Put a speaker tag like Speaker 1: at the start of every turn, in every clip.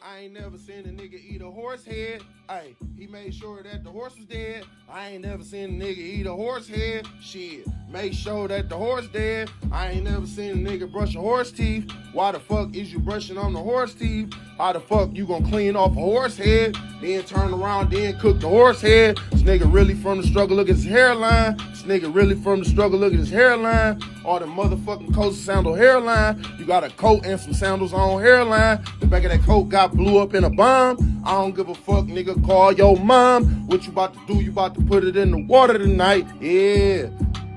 Speaker 1: I ain't never seen a nigga eat a horse head. Hey, he made sure that the horse was dead. I ain't never seen a nigga eat a horse head. Shit, make sure that the horse dead. I ain't never seen a nigga brush a horse teeth. Why the fuck is you brushing on the horse teeth? How the fuck you gonna clean off a horse head? Then turn around, then cook the horse head. This nigga really from the struggle, look at his hairline. This nigga really from the struggle, look at his hairline. All the motherfucking coat sandal hairline. You got a coat and some sandals on hairline. The back of that coat got blew up in a bomb. I don't give a fuck, nigga, call your mom. What you about to do? You about to put it in the water tonight. Yeah,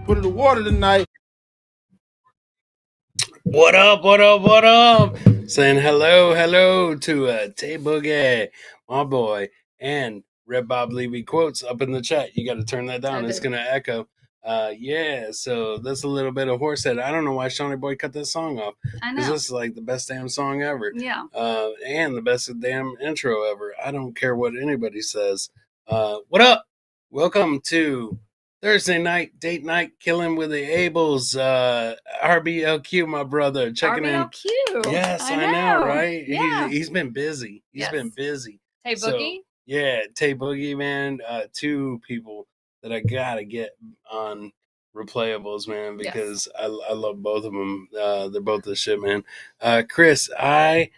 Speaker 1: put it in the water tonight.
Speaker 2: What up, what up, what up? Saying hello to Tay Boogie, my boy, and Red Bob Levy quotes up in the chat. You got to turn that down. It's going to echo. Yeah, so that's a little bit of Horsehead. I don't know why Shawnee Boy cut this song off.
Speaker 3: I
Speaker 2: Because
Speaker 3: know.
Speaker 2: this is like the best damn song ever.
Speaker 3: Yeah.
Speaker 2: And the best damn intro ever. I don't care what anybody says. What up? Welcome to Thursday night, date night, killing with the Ables. RBLQ, my brother, checking
Speaker 3: RBLQ.
Speaker 2: in. Yes, I know, right?
Speaker 3: Yeah.
Speaker 2: He's been busy. He's been busy.
Speaker 3: Tay Boogie?
Speaker 2: Yeah, Tay Boogie, man. Two people that I gotta get on replayables, man, because I love both of them. They're both the shit, man. Chris, I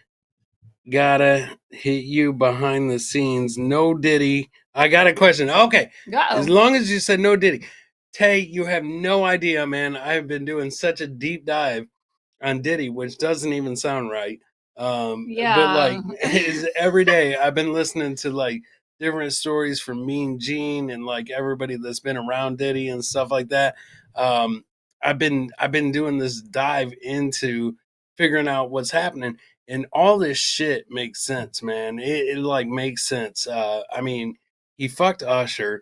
Speaker 2: gotta hit you behind the scenes. No Diddy. I got a question. Okay.
Speaker 3: Uh-oh.
Speaker 2: As long as you said no Diddy. Tay, you have no idea, man. I've been doing such a deep dive on Diddy, which doesn't even sound right. But like every day I've been listening to like different stories from Mean Gene and like everybody that's been around Diddy and stuff like that. I've been doing this dive into figuring out what's happening, and all this shit makes sense, man. It like makes sense. I mean, he fucked Usher,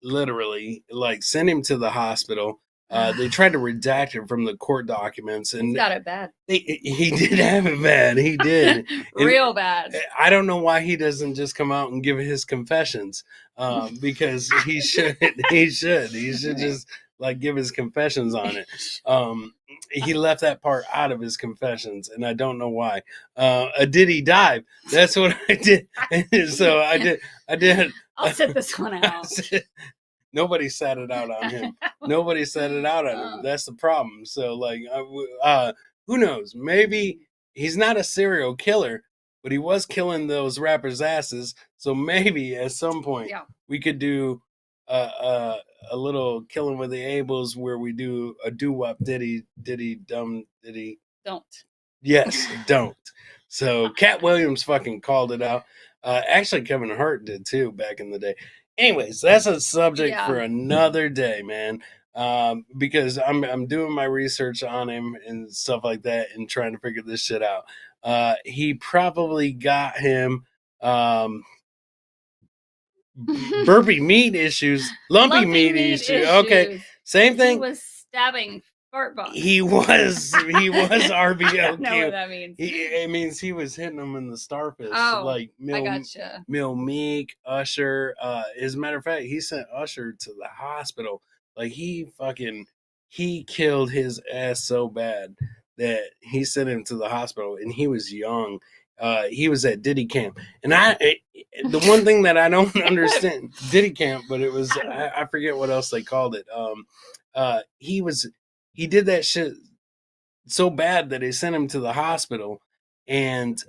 Speaker 2: literally, like sent him to the hospital. They tried to redact it from the court documents, and
Speaker 3: got it bad.
Speaker 2: He did have it bad. He did.
Speaker 3: Real bad.
Speaker 2: I don't know why he doesn't just come out and give his confessions, because he should. He should just like give his confessions on it. He left that part out of his confessions, and I don't know why. Did he dive? That's what I did. So I did.
Speaker 3: I'll sit this one out.
Speaker 2: Nobody sat it out on him. Nobody sat it out on him. That's the problem. So, like, who knows? Maybe he's not a serial killer, but he was killing those rappers' asses. So maybe at some point we could do a little killing with the Ables where we do a doo-wop Diddy dumb Diddy.
Speaker 3: Don't.
Speaker 2: Yes, don't. So Cat Williams fucking called it out. Actually, Kevin Hart did too back in the day. Anyways, that's a subject for another day, man. Because I'm doing my research on him and stuff like that and trying to figure this shit out. He probably got him burpy meat issues, lumpy meat issues. Okay, same thing.
Speaker 3: He was stabbing fart bombs.
Speaker 2: He was RBLQ.
Speaker 3: I don't know what that means.
Speaker 2: It means he was hitting them in the starfish.
Speaker 3: Like
Speaker 2: Mill,
Speaker 3: I gotcha.
Speaker 2: Mill Meek, Usher. As a matter of fact, he sent Usher to the hospital. Like he killed his ass so bad that he sent him to the hospital, and he was young. He was at Diddy camp, and the one thing that I don't understand Diddy camp, but it was I forget what else they called it. He did that shit so bad that they sent him to the hospital, and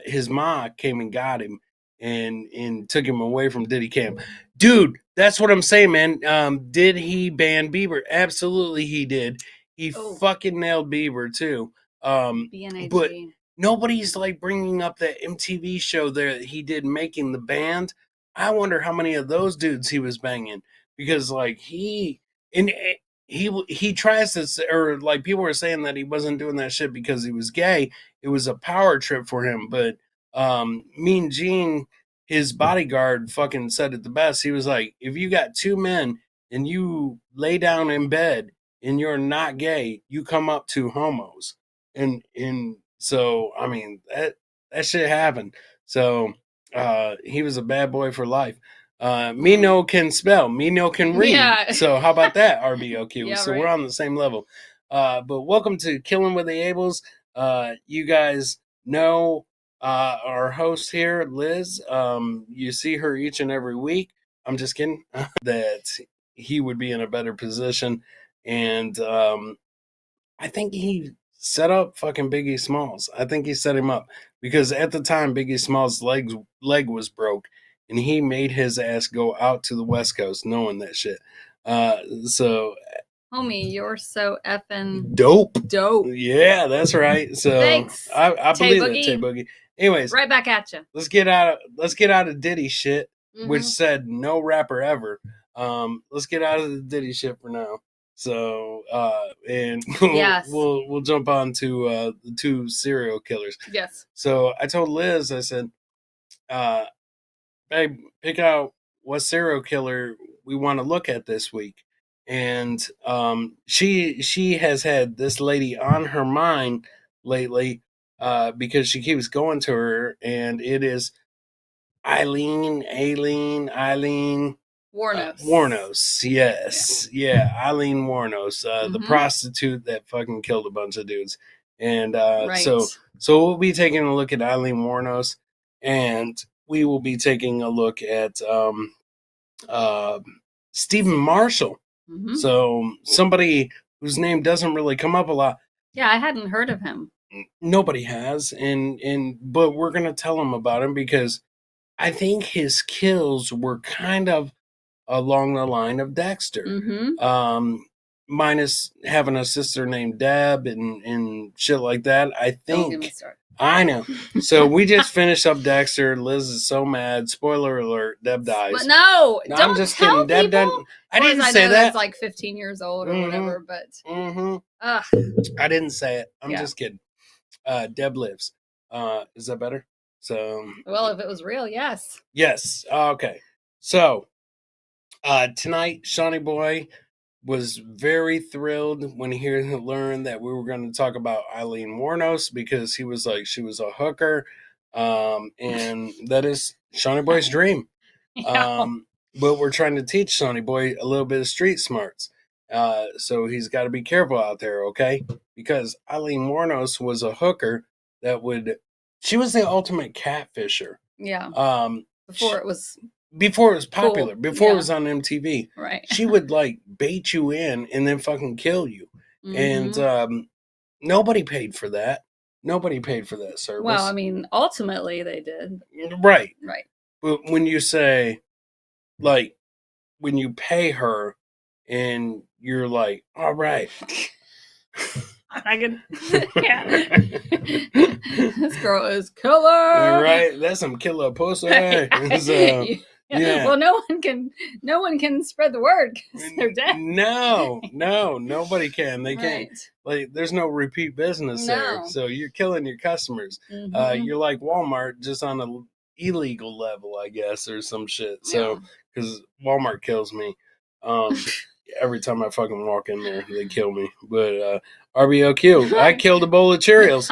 Speaker 2: his ma came and got him and took him away from Diddy camp. Dude, that's what I'm saying, man. Did he ban Bieber? Absolutely, he did. He fucking nailed Bieber too. But nobody's like bringing up that MTV show there that he did making the band. I wonder how many of those dudes he was banging, because like he tries to, or like people were saying that he wasn't doing that shit because he was gay. It was a power trip for him. But Mean Gene, his bodyguard, fucking said it the best. He was like, if you got two men and you lay down in bed and you're not gay, you come up to homos. And so I mean that shit happened. So he was a bad boy for life. Me no can spell, me no can read. Yeah. So how about that, RBOQ? Yeah, so right. We're on the same level. But welcome to Killing with the Ables. You guys know Our host here, Liz, you see her each and every week. I'm just kidding. That he would be in a better position. And I think he set up fucking Biggie Smalls. I think he set him up because at the time Biggie Smalls' leg was broke, and he made his ass go out to the West Coast knowing that shit. So
Speaker 3: Homie, you're so effing
Speaker 2: dope.
Speaker 3: dope.
Speaker 2: Yeah, that's right. So
Speaker 3: Thanks,
Speaker 2: I
Speaker 3: Tay
Speaker 2: believe that,
Speaker 3: Boogie.
Speaker 2: Tay Boogie. Anyways,
Speaker 3: Right back at you.
Speaker 2: let's get out of Diddy shit, which said no rapper ever. Let's get out of the Diddy shit for now. So and
Speaker 3: Yes.
Speaker 2: we'll jump on to the two serial killers.
Speaker 3: Yes.
Speaker 2: So I told Liz, I said, babe, pick out what serial killer we want to look at this week. And she has had this lady on her mind lately because she keeps going to her, and it is Eileen
Speaker 3: Warnos.
Speaker 2: Warnos. Yes. Yeah. Eileen Warnos, the prostitute that fucking killed a bunch of dudes. And
Speaker 3: Right.
Speaker 2: so we'll be taking a look at Eileen Warnos, and we will be taking a look at Stephen Marshall. So somebody whose name doesn't really come up a lot.
Speaker 3: Yeah, I hadn't heard of him.
Speaker 2: Nobody has, but we're gonna tell him about him because I think his kills were kind of along the line of Dexter. Minus having a sister named Deb and shit like that. I
Speaker 3: Don't get me
Speaker 2: think
Speaker 3: started.
Speaker 2: I know. So we just finished up Dexter. Liz is so mad. Spoiler alert: Deb dies.
Speaker 3: But no, don't
Speaker 2: I'm just
Speaker 3: tell
Speaker 2: kidding. Deb
Speaker 3: people.
Speaker 2: doesn't. I didn't
Speaker 3: I
Speaker 2: say
Speaker 3: know
Speaker 2: that.
Speaker 3: That's like 15 years old or whatever. But
Speaker 2: I didn't say it. I'm
Speaker 3: Yeah.
Speaker 2: just kidding. Deb lives. Is that better? So
Speaker 3: well, if it was real, yes.
Speaker 2: yes. Okay. So tonight, Shawnee Boy was very thrilled when he learned that we were going to talk about Eileen Warnos because he was like, she was a hooker. And that is Shawnee Boy's dream.
Speaker 3: Yeah.
Speaker 2: But we're trying to teach Shawnee Boy a little bit of street smarts. So he's got to be careful out there, okay? Because Eileen Warnos was a hooker she was the ultimate catfisher.
Speaker 3: Yeah.
Speaker 2: Before
Speaker 3: it was
Speaker 2: popular,
Speaker 3: cool.
Speaker 2: before
Speaker 3: Yeah.
Speaker 2: it was on MTV.
Speaker 3: Right.
Speaker 2: She would like bait you in and then fucking kill you. And nobody paid for that. Nobody paid for that service.
Speaker 3: Well, I mean, ultimately they did.
Speaker 2: Right.
Speaker 3: Right.
Speaker 2: But when you say, like, when you pay her and you're like, all right.
Speaker 3: I can, yeah. This girl is killer.
Speaker 2: Right? That's some killer pussy. So, yeah.
Speaker 3: Well, no one can spread the word because they're dead.
Speaker 2: No, nobody can. They can't.
Speaker 3: Right.
Speaker 2: Like, there's no repeat business there.
Speaker 3: No.
Speaker 2: So you're killing your customers. You're like Walmart, just on an illegal level, I guess, or some shit. So, because Walmart kills me. Every time I fucking walk in there, they kill me. But RBOQ, I killed a bowl of Cheerios.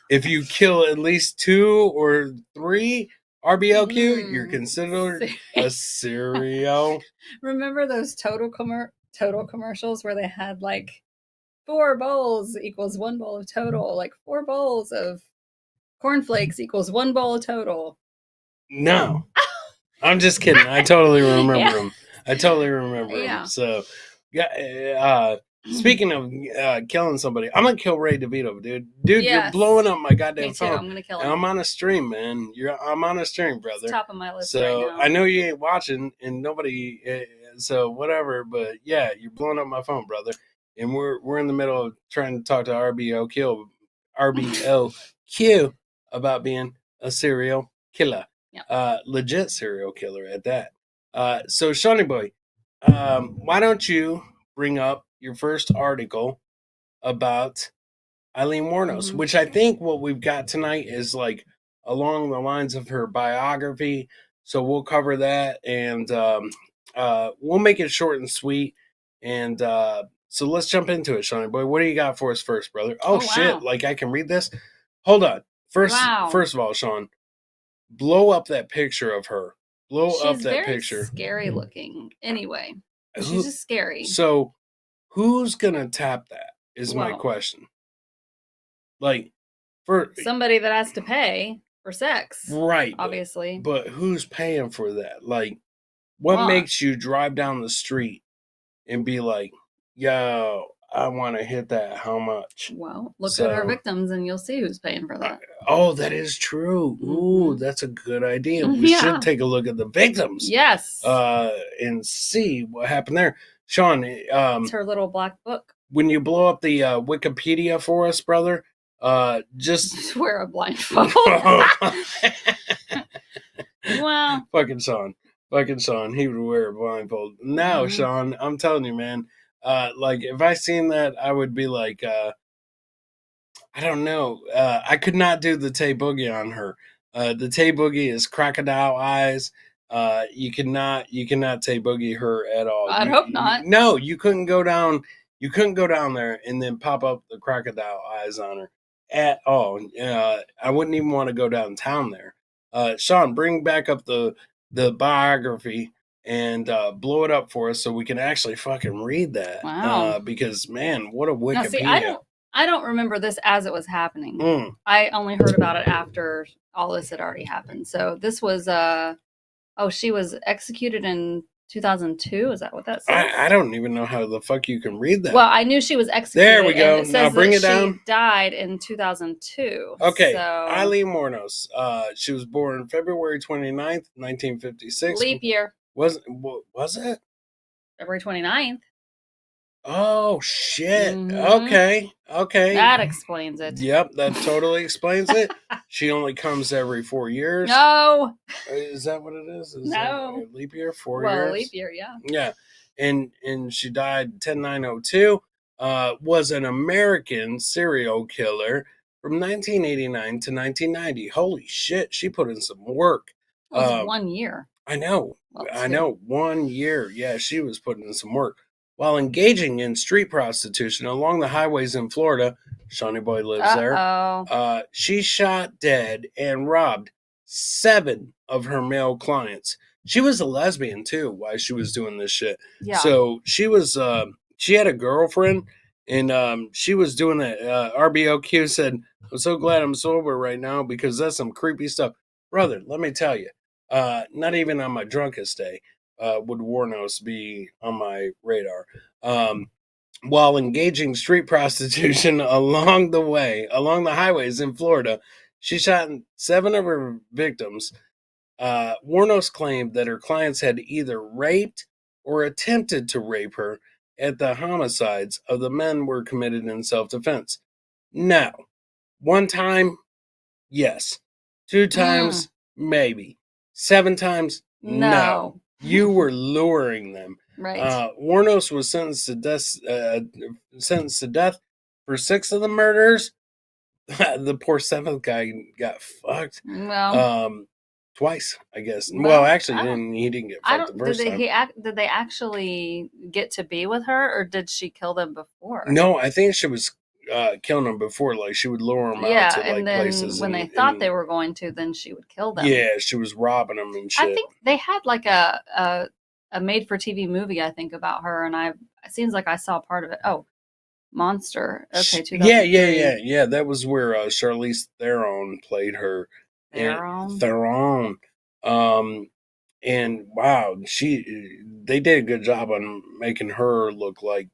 Speaker 2: If you kill at least 2 or 3 RBOQ, you're considered a cereal.
Speaker 3: Remember those total commercials where they had like 4 bowls equals 1 bowl of total, like 4 bowls of cornflakes equals 1 bowl of total?
Speaker 2: No, I'm just kidding. I totally remember them. I totally remember them. So, yeah. Speaking of killing somebody, I'm gonna kill Ray DeVito, dude. Dude, you're blowing up my goddamn phone.
Speaker 3: I'm gonna kill him.
Speaker 2: And I'm on a stream, man. I'm on a stream, brother.
Speaker 3: It's top of my list
Speaker 2: so
Speaker 3: right now.
Speaker 2: I know you ain't watching, and nobody. So whatever, but yeah, you're blowing up my phone, brother. And we're in the middle of trying to talk to RBLQ about being a serial killer.
Speaker 3: Yeah.
Speaker 2: Legit serial killer at that. So Shawnee Boy, why don't you bring up your first article about Eileen Warnos, which I think what we've got tonight is like along the lines of her biography. So we'll cover that, and we'll make it short and sweet. And so let's jump into it, Shawnee Boy. What do you got for us first, brother? Oh shit!
Speaker 3: Wow.
Speaker 2: Like I can read this. Hold on. First of all, Sean, blow up that picture of her. She's up that picture.
Speaker 3: Scary looking. Anyway, she's just scary.
Speaker 2: So, who's gonna tap that? Is my question. Like, for
Speaker 3: somebody that has to pay. for sex.
Speaker 2: Right.
Speaker 3: Obviously.
Speaker 2: But who's paying for that? Like, what makes you drive down the street and be like, yo, I want to hit that. How much?
Speaker 3: Well, look at our victims and you'll see who's paying for that.
Speaker 2: Oh, that is true. Ooh, that's a good idea. We should take a look at the victims.
Speaker 3: Yes.
Speaker 2: And see what happened there. Sean,
Speaker 3: it's her little black book.
Speaker 2: When you blow up the Wikipedia for us, brother, just
Speaker 3: wear a blindfold. Well,
Speaker 2: fucking Sean, he would wear a blindfold. No, Sean, I'm telling you, man. Like if I seen that, I would be like, I don't know. I could not do the Tay Boogie on her. The Tay Boogie is crocodile eyes. You cannot Tay Boogie her at all.
Speaker 3: I'd hope not.
Speaker 2: No, you couldn't go down. You couldn't go down there and then pop up the crocodile eyes on her at all. I wouldn't even want to go downtown there. Sean, bring back up the biography and blow it up for us so we can actually fucking read that.
Speaker 3: Wow.
Speaker 2: Because man, what a Wikipedia.
Speaker 3: Now, see, I don't remember this as it was happening. I only heard about it after all this had already happened. So this was she was executed in 2002. Is that what that says?
Speaker 2: I don't even know how the fuck you can read that.
Speaker 3: Well, I knew she was executed.
Speaker 2: There we go. Now bring it down.
Speaker 3: She died in 2002.
Speaker 2: Okay.
Speaker 3: So...
Speaker 2: Eileen Wuornos. She was born February 29th, 1956.
Speaker 3: Leap year.
Speaker 2: Was it?
Speaker 3: February 29th.
Speaker 2: Oh, shit. Okay.
Speaker 3: That explains it.
Speaker 2: Yep, that totally explains it. She only comes every 4 years.
Speaker 3: No.
Speaker 2: Is that what it is?
Speaker 3: No.
Speaker 2: Leap year? 4 years?
Speaker 3: Well, leap year, yeah.
Speaker 2: Yeah. And she died 10/9/02. Was an American serial killer from 1989 to 1990. Holy shit, she put in some work.
Speaker 3: It was 1 year.
Speaker 2: I know.
Speaker 3: Well,
Speaker 2: 1 year. Yeah, she was putting in some work. While engaging in street prostitution along the highways in Florida, Shawnee Boy lives there, she shot dead and robbed 7 of her male clients. She was a lesbian, too, while she was doing this shit.
Speaker 3: Yeah.
Speaker 2: So she was, she had a girlfriend, and she was doing it. RBOQ said, I'm so glad I'm sober right now because that's some creepy stuff. Brother, let me tell you, not even on my drunkest day would Wuornos be on my radar. While engaging street prostitution along the highways in Florida, she shot 7 of her victims. Wuornos claimed that her clients had either raped or attempted to rape her at the homicides of the men were committed in self-defense. Now, 1 time, yes. 2 times, maybe. 7 times, no. You were luring them.
Speaker 3: Right.
Speaker 2: Wuornos was sentenced to death for 6 of the murders. The poor 7th guy got fucked.
Speaker 3: Well,
Speaker 2: twice, I guess. Well, actually, he didn't get fucked the first time.
Speaker 3: Did they actually get to be with her, or did she kill them before?
Speaker 2: No, I think she was killing them before. Like, she would lure them out to like places.
Speaker 3: When they thought they were going to, then she would kill them.
Speaker 2: Yeah, she was robbing them and shit.
Speaker 3: I think they had like a made-for-TV movie, I think, about her, and it seems like I saw part of it. Oh, Monster. Okay, 2003.
Speaker 2: Yeah. That was where Charlize Theron played her. Theron. And wow, they did a good job on making her look like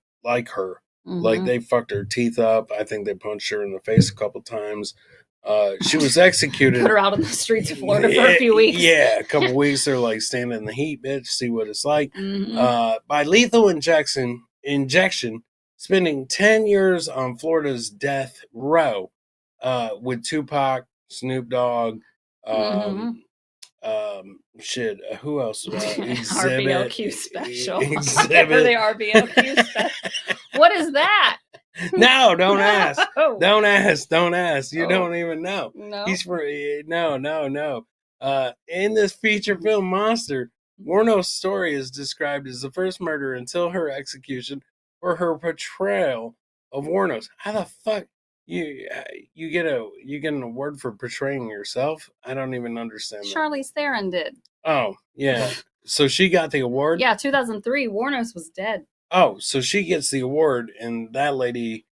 Speaker 2: her. Like they fucked her teeth up. I think they punched her in the face a couple times. She was executed.
Speaker 3: Put her out on the streets of Florida for a few weeks.
Speaker 2: Yeah, a couple weeks. They're like standing in the heat, bitch. See what it's like. By lethal injection, spending 10 years on Florida's death row, with Tupac, Snoop Dogg, who else? Exhibit,
Speaker 3: RBOQ special.
Speaker 2: Exhibit.
Speaker 3: The RBOQ special. What is that?
Speaker 2: No, don't ask. Don't ask. You don't even know.
Speaker 3: No.
Speaker 2: He's for no. In this feature film, Monster, Wuornos' story is described as the first murder until her execution for her portrayal of Wuornos. How the fuck you get an award for portraying yourself? I don't even understand that.
Speaker 3: Charlize Theron did.
Speaker 2: Oh, yeah. So she got the award?
Speaker 3: Yeah, 2003. Wuornos was dead.
Speaker 2: Oh, so she gets the award and that lady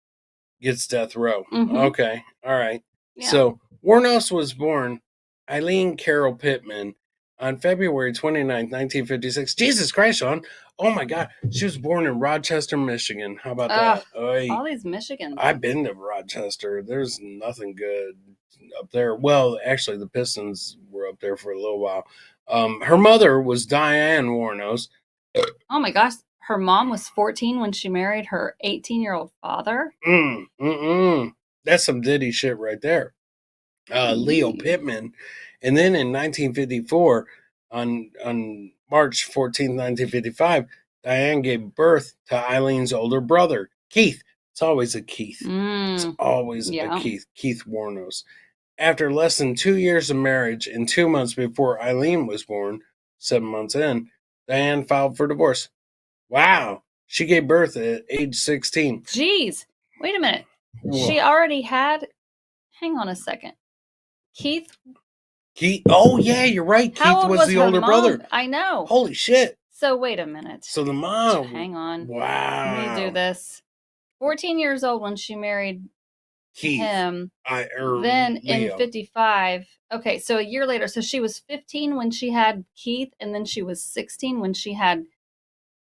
Speaker 2: gets death row. Okay. All right. Yeah. So Wuornos was born Eileen Carol Pittman on February 29th, 1956. Jesus Christ, Sean. Oh my God. She was born in Rochester, Michigan. How about that?
Speaker 3: All these Michigans.
Speaker 2: I've been to Rochester. There's nothing good up there. Well, actually, the Pistons were up there for a little while. Her mother was Diane Warnos.
Speaker 3: Oh my gosh. Her mom was 14 when she married her 18-year-old father.
Speaker 2: That's some Diddy shit right there. Leo Pittman. And then in 1954, on March 14th, 1955, Diane gave birth to Eileen's older brother, Keith. It's always a Keith. It's always a Keith. Keith Warnos. After less than 2 years of marriage and 2 months before Eileen was born, 7 months in, Diane filed for divorce. Wow. She gave birth at age 16.
Speaker 3: Jeez. Wait a minute. Whoa. She already had... Hang on a second. Keith?
Speaker 2: Oh, yeah, you're right. Keith was the older brother.
Speaker 3: I know.
Speaker 2: Holy shit.
Speaker 3: So, wait a minute.
Speaker 2: So the mom...
Speaker 3: Hang on.
Speaker 2: Wow.
Speaker 3: Let me do this. 14 years old when she married
Speaker 2: Keith.
Speaker 3: Him. Then
Speaker 2: Leo.
Speaker 3: in 55... Okay, so a year later. So she was 15 when she had Keith, and then she was 16 when she had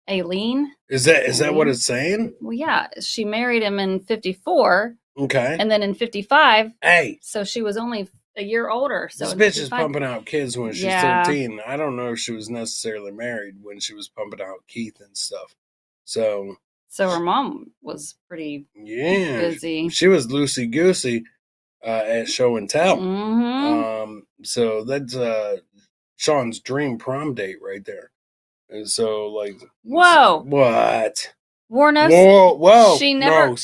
Speaker 3: Aileen.
Speaker 2: Is that what it's saying?
Speaker 3: Well, yeah. She married him in 54.
Speaker 2: Okay.
Speaker 3: And then in 55.
Speaker 2: Hey.
Speaker 3: So she was only a year older. So
Speaker 2: this bitch is pumping out kids when she's 13. I don't know if she was necessarily married when she was pumping out Keith and stuff. So
Speaker 3: her mom was pretty busy.
Speaker 2: She was loosey goosey at show and tell.
Speaker 3: Mm-hmm.
Speaker 2: So that's Sean's dream prom date right there. And so like,
Speaker 3: whoa,
Speaker 2: what?
Speaker 3: Warnos.
Speaker 2: Whoa!
Speaker 3: She never.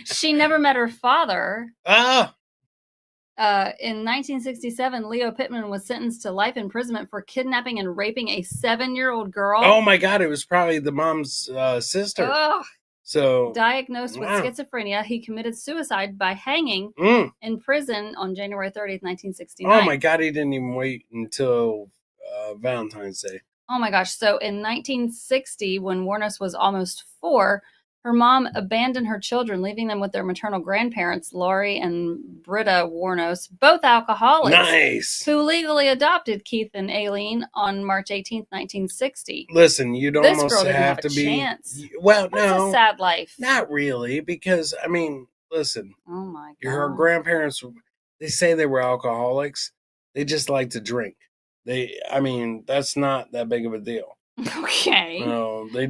Speaker 3: She never met her father. In 1967, Leo Pittman was sentenced to life imprisonment for kidnapping and raping a 7-year-old girl.
Speaker 2: Oh my God! It was probably the mom's sister.
Speaker 3: Ugh.
Speaker 2: So
Speaker 3: diagnosed with schizophrenia, he committed suicide by hanging in prison on January 30th, 1969.
Speaker 2: Oh my God! He didn't even wait until Valentine's Day.
Speaker 3: Oh my gosh. So in 1960, when Warnos was almost 4, her mom abandoned her children, leaving them with their maternal grandparents, Laurie and Britta Warnos, both alcoholics.
Speaker 2: Nice.
Speaker 3: Who legally adopted Keith and Aileen on March 18th, 1960.
Speaker 2: Listen, you'd
Speaker 3: this
Speaker 2: almost
Speaker 3: girl didn't
Speaker 2: have to be.
Speaker 3: Chance.
Speaker 2: Well,
Speaker 3: That's
Speaker 2: no.
Speaker 3: a sad life.
Speaker 2: Not really, because, I mean, listen.
Speaker 3: Oh my God.
Speaker 2: Her grandparents, they say they were alcoholics. They just like to drink. That's not that big of a deal.
Speaker 3: Okay.
Speaker 2: No, they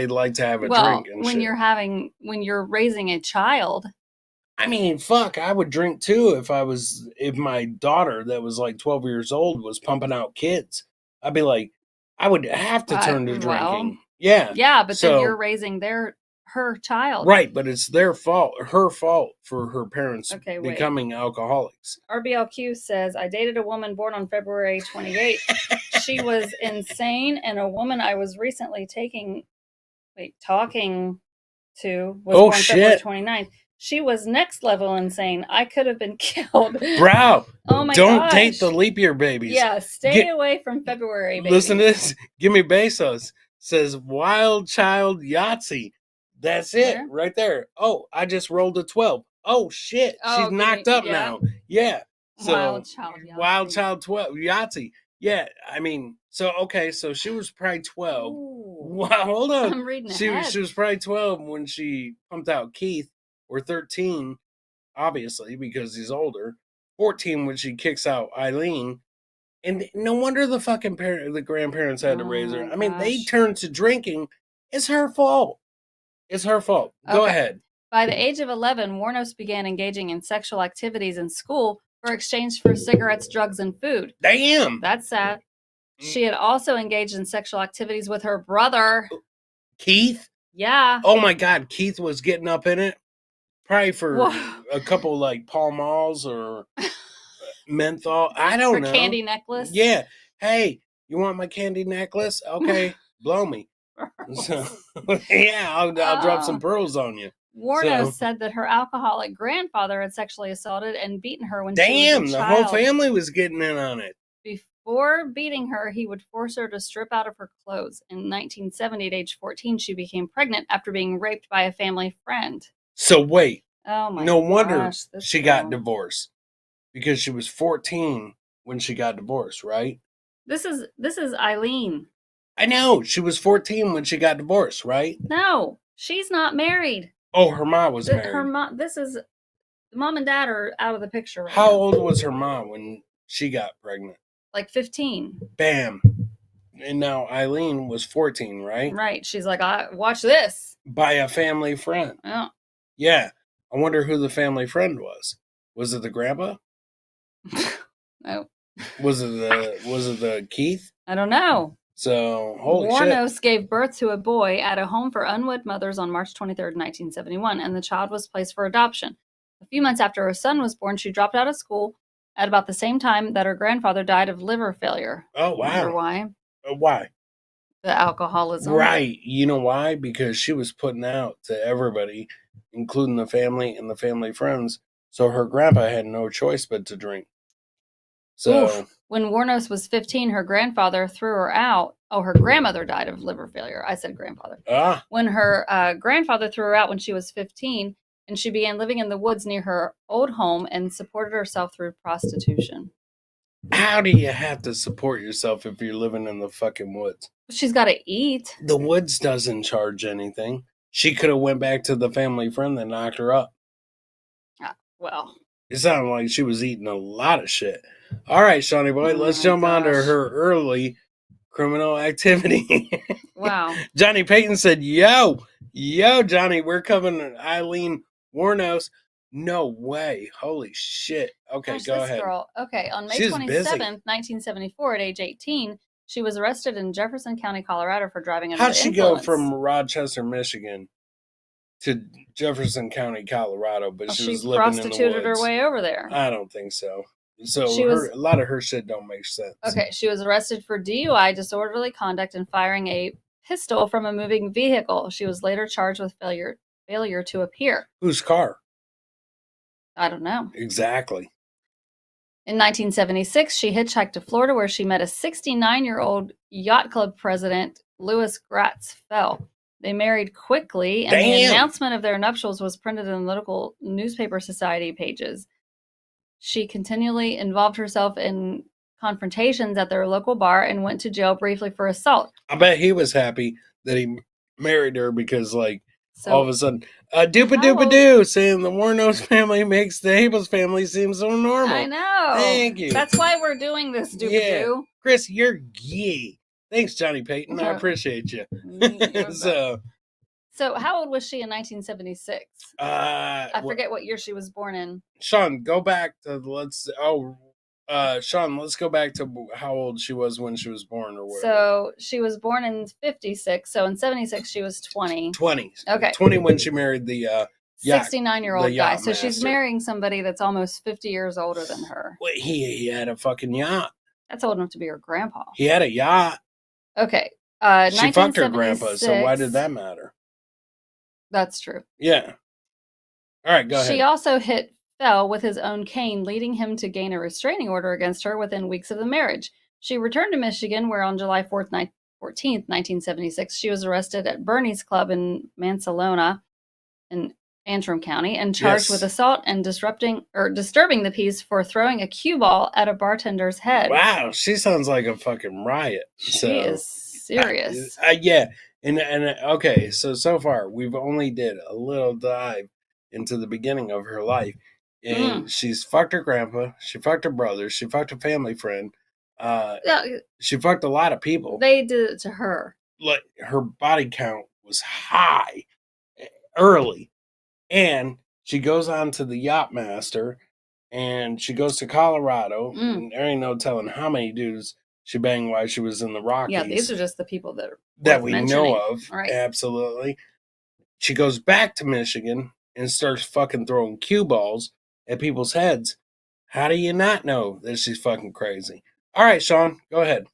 Speaker 2: like to have a drink and
Speaker 3: when
Speaker 2: shit.
Speaker 3: When you're raising a child.
Speaker 2: I mean, fuck, I would drink too if my daughter that was like 12 years old was pumping out kids. I'd be like, I would have to turn to drinking. Yeah.
Speaker 3: Yeah, but then you're raising her child.
Speaker 2: Right, but it's her fault for her parents becoming alcoholics.
Speaker 3: RBLQ says, I dated a woman born on February 28th. She was insane, and a woman I was recently talking to was born February 29th. She was next level insane. I could have been killed.
Speaker 2: Bro,
Speaker 3: oh my
Speaker 2: don't date the leap year babies.
Speaker 3: Yeah, stay away from February babies.
Speaker 2: Listen to this. Give me Bezos. Says Wild Child Yahtzee. That's it right there. Oh, I just rolled a 12. Oh, shit. She's knocked up now. Yeah. So, Wild Child 12 Yahtzee. Yeah. I mean, so she was probably 12.
Speaker 3: Ooh.
Speaker 2: Wow, hold on.
Speaker 3: I'm reading
Speaker 2: She was probably 12 when she pumped out Keith, or 13, obviously, because he's older. 14 when she kicks out Eileen. And no wonder the fucking the grandparents had to raise her. I mean, they turned to drinking. It's her fault. It's her fault. Go ahead.
Speaker 3: By the age of 11, Warnos began engaging in sexual activities in school for exchange for cigarettes, drugs, and food.
Speaker 2: Damn.
Speaker 3: That's sad. She had also engaged in sexual activities with her brother.
Speaker 2: Keith?
Speaker 3: Yeah.
Speaker 2: Oh my God. Keith was getting up in it. Probably for a couple like Pall Malls or menthol. I don't know.
Speaker 3: Candy necklace.
Speaker 2: Yeah. Hey, you want my candy necklace? Okay. Blow me. So, yeah, I'll drop some pearls on you.
Speaker 3: Warnos said that her alcoholic grandfather had sexually assaulted and beaten her when she was a child.
Speaker 2: Damn, the whole family was getting in on it.
Speaker 3: Before beating her, he would force her to strip out of her clothes. In 1970, at age 14, she became pregnant after being raped by a family friend.
Speaker 2: So wait.
Speaker 3: Oh my
Speaker 2: No wonder
Speaker 3: gosh,
Speaker 2: she got divorced. because she was 14 when she got divorced, right?
Speaker 3: This is Eileen.
Speaker 2: I know. She was 14 when she got divorced, right?
Speaker 3: No, she's not married.
Speaker 2: Oh, her mom was married.
Speaker 3: Her mom. This is mom and dad are out of the picture right
Speaker 2: How
Speaker 3: now.
Speaker 2: old was her mom when she got pregnant?
Speaker 3: Like 15.
Speaker 2: Bam. And now Eileen was 14, right?
Speaker 3: Right. She's like, watch this.
Speaker 2: By a family friend.
Speaker 3: Oh.
Speaker 2: Yeah. I wonder who the family friend was. Was it the grandpa?
Speaker 3: No.
Speaker 2: Was it the Keith?
Speaker 3: I don't know.
Speaker 2: So, holy shit.
Speaker 3: Warnos gave birth to a boy at a home for unwed mothers on March 23rd, 1971, and the child was placed for adoption. A few months after her son was born, she dropped out of school at about the same time that her grandfather died of liver failure.
Speaker 2: Oh, wow.
Speaker 3: Wonder why?
Speaker 2: Why?
Speaker 3: The alcoholism.
Speaker 2: Right. You know why? Because she was putting out to everybody, including the family and the family friends. So her grandpa had no choice but to drink. So
Speaker 3: Oof. When Warnos was 15, her grandfather threw her out. Oh, her grandmother died of liver failure. I said grandfather. When her grandfather threw her out when she was 15, and she began living in the woods near her old home and supported herself through prostitution.
Speaker 2: How do you have to support yourself if you're living in the fucking woods?
Speaker 3: She's got to eat.
Speaker 2: The woods doesn't charge anything. She could have went back to the family friend that knocked her up.
Speaker 3: Well.
Speaker 2: It sounded like she was eating a lot of shit. All right, Shawnee boy, let's jump on to her early criminal activity.
Speaker 3: Wow.
Speaker 2: Johnny Payton said, yo, Johnny, we're coming to Eileen Warnos. No way. Holy shit. Okay,
Speaker 3: Gosh,
Speaker 2: go
Speaker 3: this
Speaker 2: ahead.
Speaker 3: Girl. Okay, on May 27th, 1974, at age 18, she was arrested in Jefferson County, Colorado for driving under the influence.
Speaker 2: How'd she go from Rochester, Michigan to Jefferson County, Colorado, but she was living in the woods? She prostituted
Speaker 3: her way over there.
Speaker 2: I don't think so. So a lot of her shit don't make sense.
Speaker 3: Okay, she was arrested for DUI, disorderly conduct, and firing a pistol from a moving vehicle. She was later charged with failure to appear.
Speaker 2: Whose car?
Speaker 3: I don't know.
Speaker 2: Exactly.
Speaker 3: In 1976, she hitchhiked to Florida, where she met a 69-year-old yacht club president, Louis Gratz Fell. They married quickly, and the announcement of their nuptials was printed in local newspaper society pages. She continually involved herself in confrontations at their local bar and went to jail briefly for assault.
Speaker 2: I bet he was happy that he married her because, all of a sudden, doopa-doopa-doo, saying the Warnos family makes the Abels family seem so normal.
Speaker 3: I know.
Speaker 2: Thank you.
Speaker 3: That's why we're doing this, doopa-doo.
Speaker 2: Yeah. Chris, you're gay. Thanks, Johnny Payton. I appreciate you.
Speaker 3: So how old was she in 1976? I forget what year she was born in.
Speaker 2: Sean, go back to Sean, let's go back to how old she was when she was born or whatever.
Speaker 3: So she was born in 56. So in 76, she was 20.
Speaker 2: 20.
Speaker 3: Okay.
Speaker 2: 20 when she married the
Speaker 3: 69-year-old guy. So she's marrying somebody that's almost 50 years older than her.
Speaker 2: Well, he had a fucking yacht.
Speaker 3: That's old enough to be her grandpa.
Speaker 2: He had a yacht.
Speaker 3: Okay.
Speaker 2: She fucked her grandpa, so why did that matter?
Speaker 3: That's true.
Speaker 2: Yeah. All right, go ahead.
Speaker 3: She also hit Fell with his own cane, leading him to gain a restraining order against her within weeks of the marriage. She returned to Michigan, where on July 14th, 1976, she was arrested at Bernie's Club in Mansalona in Antrim County and charged with assault and disturbing the peace for throwing a cue ball at a bartender's head.
Speaker 2: Wow, she sounds like a fucking riot.
Speaker 3: She is serious.
Speaker 2: Yeah. And okay, so far we've only did a little dive into the beginning of her life, and she's fucked her grandpa, she fucked her brother, she fucked a family friend, she fucked a lot of people.
Speaker 3: They did it to her.
Speaker 2: Like her body count was high early, and she goes on to the Yacht Master, and she goes to Colorado, and there ain't no telling how many dudes she banged while she was in the Rockies.
Speaker 3: Yeah, these are just the people that
Speaker 2: we know of.
Speaker 3: Right.
Speaker 2: Absolutely. She goes back to Michigan and starts fucking throwing cue balls at people's heads. How do you not know that she's fucking crazy? All right, Sean, go ahead.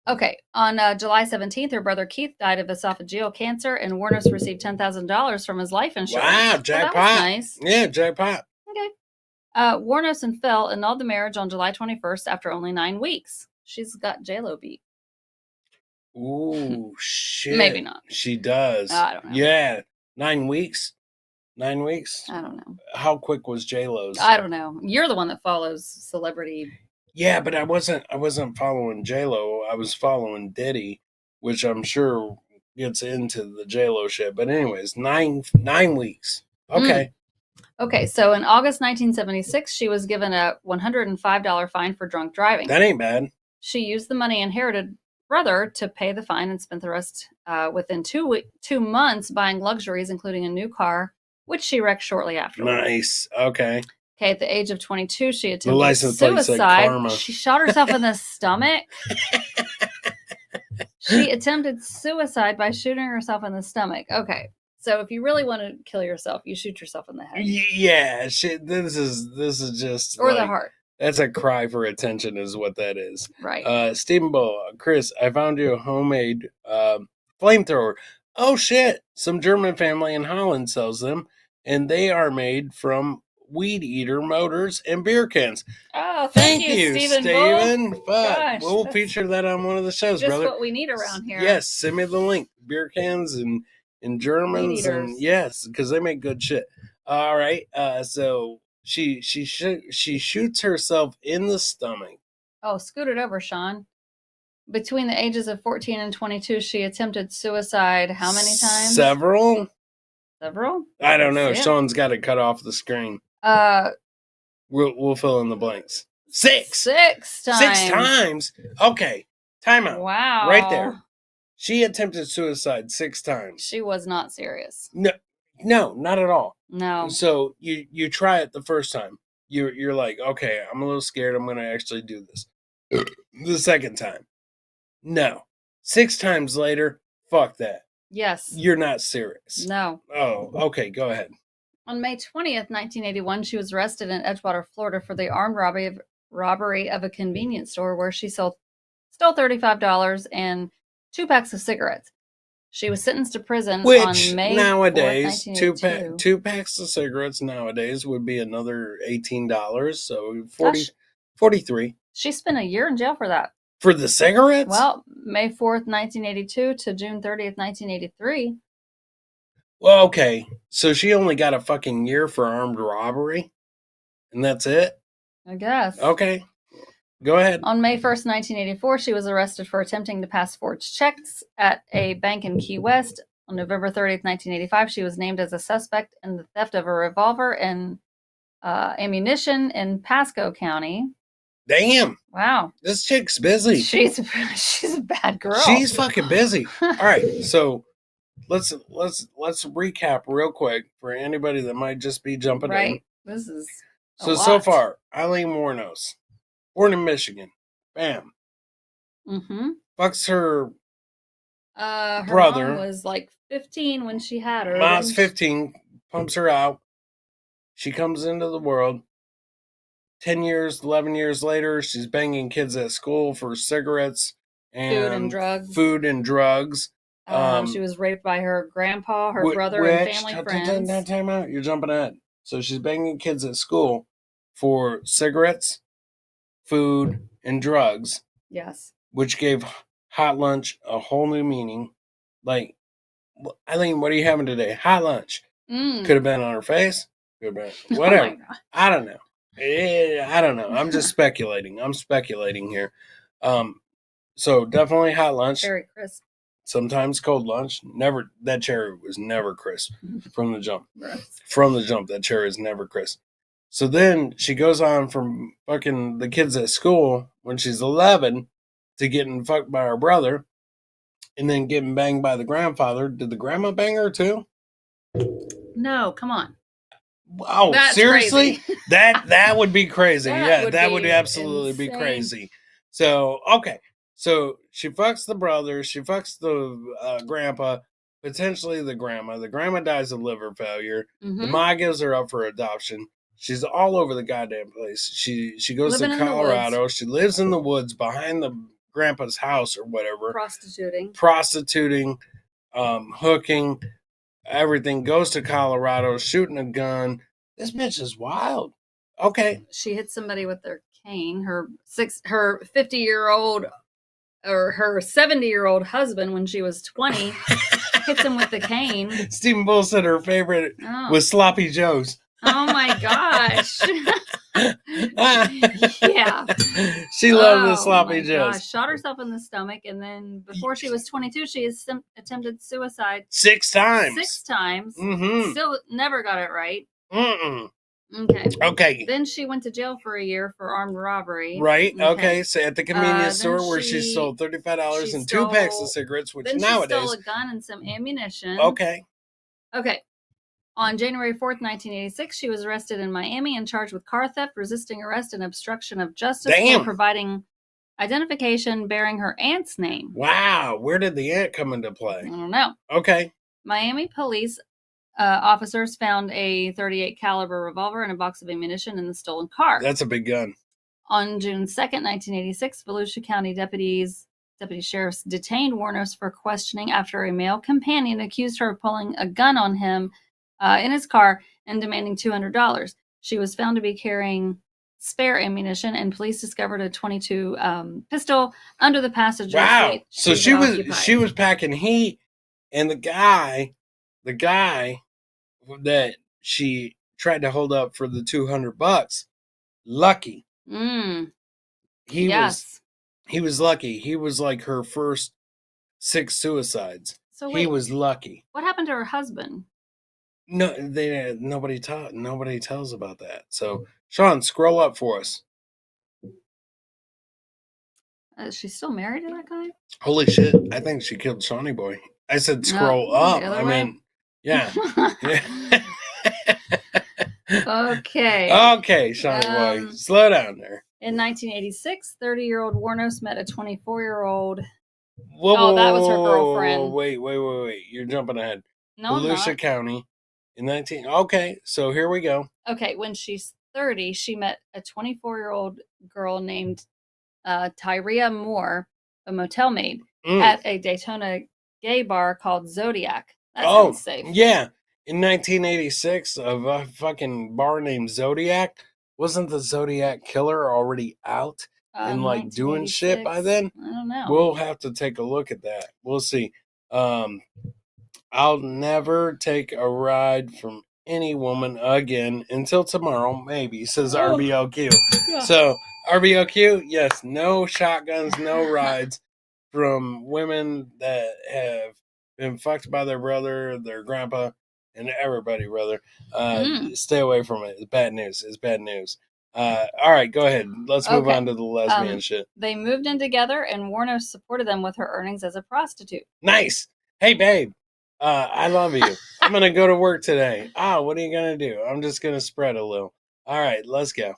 Speaker 3: Okay. On July 17th, her brother Keith died of esophageal cancer, and Warnos received $10,000 from his life insurance.
Speaker 2: Wow, jackpot.
Speaker 3: So that was nice.
Speaker 2: Yeah, jackpot.
Speaker 3: Okay. Warnos and Fell annulled the marriage on July 21st after only 9 weeks. She's got J-Lo beat.
Speaker 2: Ooh, shit.
Speaker 3: Maybe not.
Speaker 2: She does.
Speaker 3: I don't know.
Speaker 2: Yeah, 9 weeks. 9 weeks?
Speaker 3: I don't know.
Speaker 2: How quick was J-Lo's?
Speaker 3: I don't know. You're the one that follows celebrity.
Speaker 2: Yeah, but I wasn't following J-Lo. I was following Diddy, which I'm sure gets into the J-Lo shit. But anyways, 9 weeks. Okay.
Speaker 3: Okay, so in August 1976, she was given a $105 fine for drunk driving.
Speaker 2: That ain't bad.
Speaker 3: She used the money inherited brother to pay the fine and spent the rest within 2 months buying luxuries, including a new car, which she wrecked shortly afterwards.
Speaker 2: Nice. Okay.
Speaker 3: Okay, at the age of 22, she
Speaker 2: The
Speaker 3: attempted
Speaker 2: license plate said
Speaker 3: suicide.
Speaker 2: karma.
Speaker 3: She shot herself in the stomach. She attempted suicide by shooting herself in the stomach. Okay, so if you really want to kill yourself, you shoot yourself in the head.
Speaker 2: Yeah, shit. This is just
Speaker 3: Or
Speaker 2: like,
Speaker 3: the heart.
Speaker 2: That's a cry for attention, is what that is.
Speaker 3: Right.
Speaker 2: Stephen Bull, Chris, I found you a homemade flamethrower. Oh shit! Some German family in Holland sells them, and they are made from weed eater motors and beer cans.
Speaker 3: Oh, thank you, Stephen.
Speaker 2: Fuck,
Speaker 3: Gosh,
Speaker 2: we'll feature that on one of the shows,
Speaker 3: just
Speaker 2: brother.
Speaker 3: what we need around here.
Speaker 2: Yes, send me the link. Beer cans and Germans, and yes, because they make good shit. All right, so she shoots herself in the stomach.
Speaker 3: Oh, scoot it over, Sean. Between the ages of 14 and 22, she attempted suicide how many times?
Speaker 2: Several?
Speaker 3: I
Speaker 2: don't know. Sean's got to cut off the screen. We'll fill in the blanks. 6
Speaker 3: times.
Speaker 2: 6 times? Okay. Time out.
Speaker 3: Wow.
Speaker 2: Right there. She attempted suicide 6 times.
Speaker 3: She was not serious.
Speaker 2: No, not at all.
Speaker 3: No.
Speaker 2: So you try it the first time. You're like, okay, I'm a little scared. I'm going to actually do this. The second time. No. 6 times later, fuck that.
Speaker 3: Yes.
Speaker 2: You're not serious.
Speaker 3: No.
Speaker 2: Oh, okay, go ahead.
Speaker 3: On May 20th, 1981, she was arrested in Edgewater, Florida for the armed robbery of a convenience store where she stole $35 and 2 packs of cigarettes. She was sentenced to prison on May
Speaker 2: nowadays,
Speaker 3: 4th,
Speaker 2: two packs of cigarettes nowadays would be another $18, so 43.
Speaker 3: She spent a year in jail for that.
Speaker 2: For the cigarettes?
Speaker 3: Well, May 4th, 1982 to June 30th, 1983.
Speaker 2: Well, okay. So she only got a fucking year for armed robbery? And that's it?
Speaker 3: I guess.
Speaker 2: Okay. Go ahead.
Speaker 3: On May 1st, 1984, she was arrested for attempting to pass forged checks at a bank in Key West. On November 30th, 1985, she was named as a suspect in the theft of a revolver and ammunition in Pasco County.
Speaker 2: Damn.
Speaker 3: Wow.
Speaker 2: This chick's busy.
Speaker 3: She's a bad girl.
Speaker 2: She's fucking busy. All right. So let's recap real quick for anybody that might just be jumping in.
Speaker 3: Right. This is
Speaker 2: so far, Eileen Wuornos, born in Michigan. Bam.
Speaker 3: Mm-hmm.
Speaker 2: Fucks her
Speaker 3: brother. Mom was like 15 when she had her.
Speaker 2: Mom's 15, pumps her out. She comes into the world. 10 years, 11 years later, she's banging kids at school for cigarettes and food and drugs.
Speaker 3: She was raped by her grandpa, her brother, and family friends.
Speaker 2: Time out. You're jumping ahead. So she's banging kids at school for cigarettes, food, and drugs.
Speaker 3: Yes.
Speaker 2: Which gave hot lunch a whole new meaning. Like, Eileen, what are you having today? Hot lunch. Could have been on her face. Could have been whatever. Oh, I don't know. I don't know. I'm just speculating. I'm speculating here. So definitely hot lunch.
Speaker 3: Very crisp.
Speaker 2: Sometimes cold lunch. Never. That cherry was never crisp from the jump. From the jump, that cherry is never crisp. So then she goes on from fucking the kids at school when she's 11 to getting fucked by her brother, and then getting banged by the grandfather. Did the grandma bang her too?
Speaker 3: No, come on.
Speaker 2: Oh, that's seriously?
Speaker 3: Crazy.
Speaker 2: That would be crazy. That would absolutely
Speaker 3: insane.
Speaker 2: be crazy. So, okay. So she fucks the brother. She fucks the grandpa, potentially the grandma. The grandma dies of liver failure. Mm-hmm. The ma gives her up for adoption. She's all over the goddamn place. She goes to Colorado. She lives in the woods behind the grandpa's house or whatever. Prostituting, hooking, everything. Goes to Colorado, shooting a gun. This bitch is wild. Okay.
Speaker 3: She hit somebody with their cane. Her 50-year-old or her 70-year-old husband when she was 20 hits him with the cane.
Speaker 2: Stephen Bull said her favorite was Sloppy Joe's.
Speaker 3: Oh my gosh. Yeah.
Speaker 2: She loved the Sloppy Joe's.
Speaker 3: Gosh. Shot herself in the stomach, and then before she was 22, she attempted suicide
Speaker 2: 6 times.
Speaker 3: 6 times.
Speaker 2: Mm-hmm.
Speaker 3: Still never got it right.
Speaker 2: Mm-mm.
Speaker 3: Okay. Then she went to jail for a year for armed robbery.
Speaker 2: Right. Okay. So at the convenience store where she stole $35 and 2 packs of cigarettes, which
Speaker 3: then
Speaker 2: nowadays.
Speaker 3: She stole a gun and some ammunition.
Speaker 2: Okay.
Speaker 3: On January 4th, 1986, she was arrested in Miami and charged with car theft, resisting arrest, and obstruction of justice for providing identification bearing her aunt's name.
Speaker 2: Wow. Where did the aunt come into play?
Speaker 3: I don't know.
Speaker 2: Okay.
Speaker 3: Miami police officers found a .38 caliber revolver and a box of ammunition in the stolen car.
Speaker 2: That's a big gun.
Speaker 3: On June 2nd, 1986, Volusia County deputy sheriffs detained Wuornos for questioning after a male companion accused her of pulling a gun on him in his car and demanding $200. She was found to be carrying spare ammunition, and police discovered a .22 pistol under the passenger seat.
Speaker 2: So she was packing heat, and the guy that she tried to hold up for the $200, lucky. He was lucky. He was like her first 6 suicides. So he was lucky.
Speaker 3: What happened to her husband?
Speaker 2: No, nobody tells about that. So Sean, scroll up for us.
Speaker 3: Is she still married to that guy?
Speaker 2: Holy shit! I think she killed Shawnee Boy. I said scroll up. I mean, yeah. Okay, Shawnee Boy, slow down there.
Speaker 3: In 1986, 30-year-old Wuornos met a 24-year-old.
Speaker 2: That
Speaker 3: was her girlfriend.
Speaker 2: Wait. You're jumping ahead.
Speaker 3: No,
Speaker 2: Volusia County. In 19. Okay, so here we go.
Speaker 3: Okay, when she's 30, she met a 24-year-old girl named Tyria Moore, a motel maid, at a Daytona gay bar called Zodiac. That sounds safe.
Speaker 2: Yeah. In 1986, a fucking bar named Zodiac. Wasn't the Zodiac Killer already out and like doing shit by then?
Speaker 3: I don't know.
Speaker 2: We'll have to take a look at that. We'll see. I'll never take a ride from any woman again until tomorrow, maybe, says RBLQ. Yeah. So, RBLQ, yes, no shotguns, no rides from women that have been fucked by their brother, their grandpa, and everybody, brother. Stay away from it. It's bad news. All right, go ahead. Let's move on to the lesbian shit.
Speaker 3: They moved in together, and Wuornos supported them with her earnings as a prostitute.
Speaker 2: Nice. Hey, babe. I love you. I'm going to go to work today. What are you going to do? I'm just going to spread a little. All right, let's go.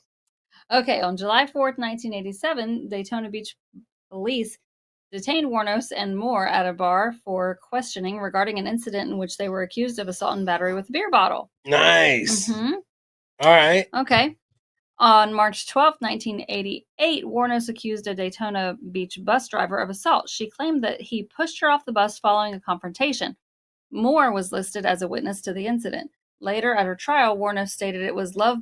Speaker 3: Okay, on July 4th, 1987, Daytona Beach police detained Wuornos and Moore at a bar for questioning regarding an incident in which they were accused of assault and battery with a beer bottle.
Speaker 2: Nice. Mm-hmm. All right.
Speaker 3: Okay. On March 12th, 1988, Wuornos accused a Daytona Beach bus driver of assault. She claimed that he pushed her off the bus following a confrontation. Moore was listed as a witness to the incident. Later, at her trial, Wuornos stated it was love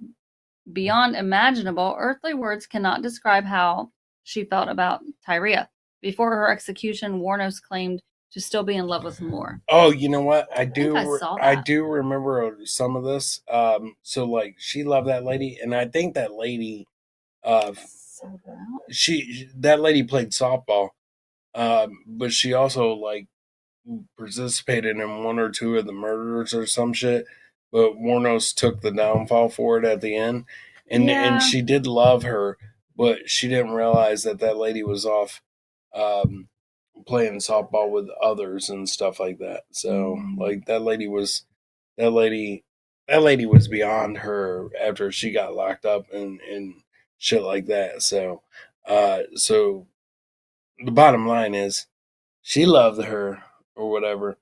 Speaker 3: beyond imaginable. Earthly words cannot describe how she felt about Tyria. Before her execution, Wuornos claimed to still be in love with Moore.
Speaker 2: Oh, you know what? I do remember some of this. So like she loved that lady, and I think that lady that lady played softball. But she also like participated in 1 or 2 of the murders or some shit. But Wuornos took the downfall for it at the end. And she did love her, but she didn't realize that lady was off playing softball with others and stuff like that. So like that lady was beyond her after she got locked up and shit like that. So so the bottom line is she loved her or whatever,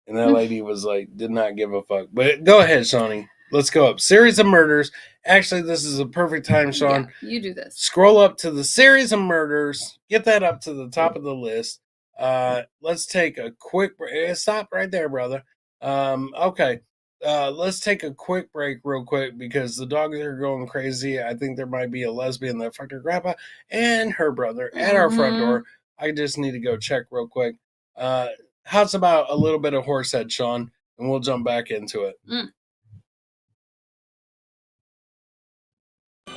Speaker 2: and that lady was like did not give a fuck. But go ahead, Shawnee. Let's go up. Series of murders. Actually, this is a perfect time, Sean.
Speaker 3: Yeah, you do this.
Speaker 2: Scroll up to the series of murders. Get that up to the top of the list. Let's take a quick break. Stop right there, brother. Okay. Let's take a quick break real quick because the dogs are going crazy. I think there might be a lesbian that fucked her grandpa and her brother at our front door. I just need to go check real quick. How's about a little bit of Horsehead, Sean? And we'll jump back into it.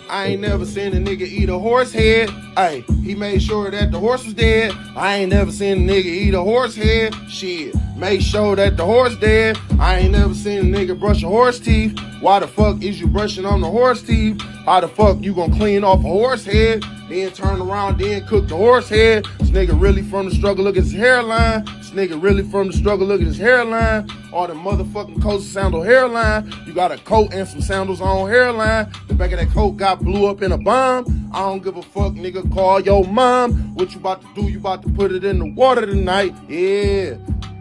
Speaker 1: I ain't never seen a nigga eat a horse head. Ay, he made sure that the horse was dead. I ain't never seen a nigga eat a horse head. Shit, make sure that the horse dead. I ain't never seen a nigga brush a horse teeth. Why the fuck is you brushing on the horse teeth? How the fuck you gonna clean off a horse head? Then turn around, then cook the horse head. This nigga really from the struggle, look at his hairline. This nigga really from the struggle, look at his hairline. All the motherfucking coats sandal hairline. You got a coat and some sandals on hairline. The back of that coat got blew up in a bomb. I don't give a fuck, nigga, call your mom. What you about to do? You about to put it in the water tonight. Yeah.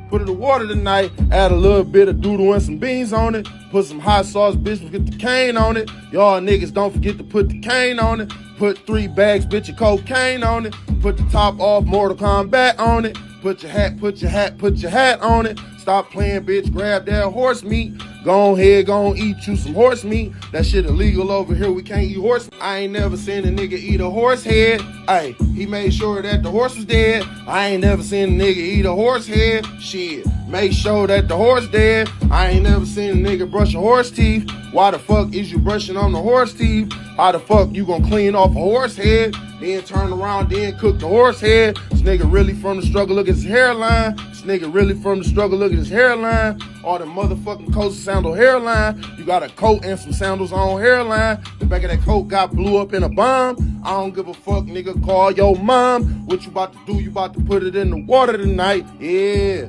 Speaker 1: Put it in the water tonight, add a little bit of doodle and some beans on it. Put some hot sauce, bitch, get the cane on it. Y'all niggas don't forget to put the cane on it. Put 3 bags, bitch, of cocaine on it. Put the top off, Mortal Kombat on it. Put your hat on it. Stop playing, bitch, grab that horse meat. Go ahead, go eat you some horse meat. That shit illegal over here, we can't eat horse meat. I ain't never seen a nigga eat a horse head. Ay, he made sure that the horse was dead. I ain't never seen a nigga eat a horse head. Shit, make sure that the horse dead. I ain't never seen a nigga brush a horse teeth. Why the fuck is you brushing on the horse teeth? How the fuck you gonna clean off a horse head? Then turn around, then cook the horse head. This nigga really from the struggle, look at his hairline. This nigga really from the struggle, look at his hairline. All the motherfucking coats sandal hairline. You got a coat and some sandals on hairline. The back of that coat got blew up in a bomb. I don't give a fuck, nigga, call your mom. What you about to do? You about to put it in the water tonight. Yeah.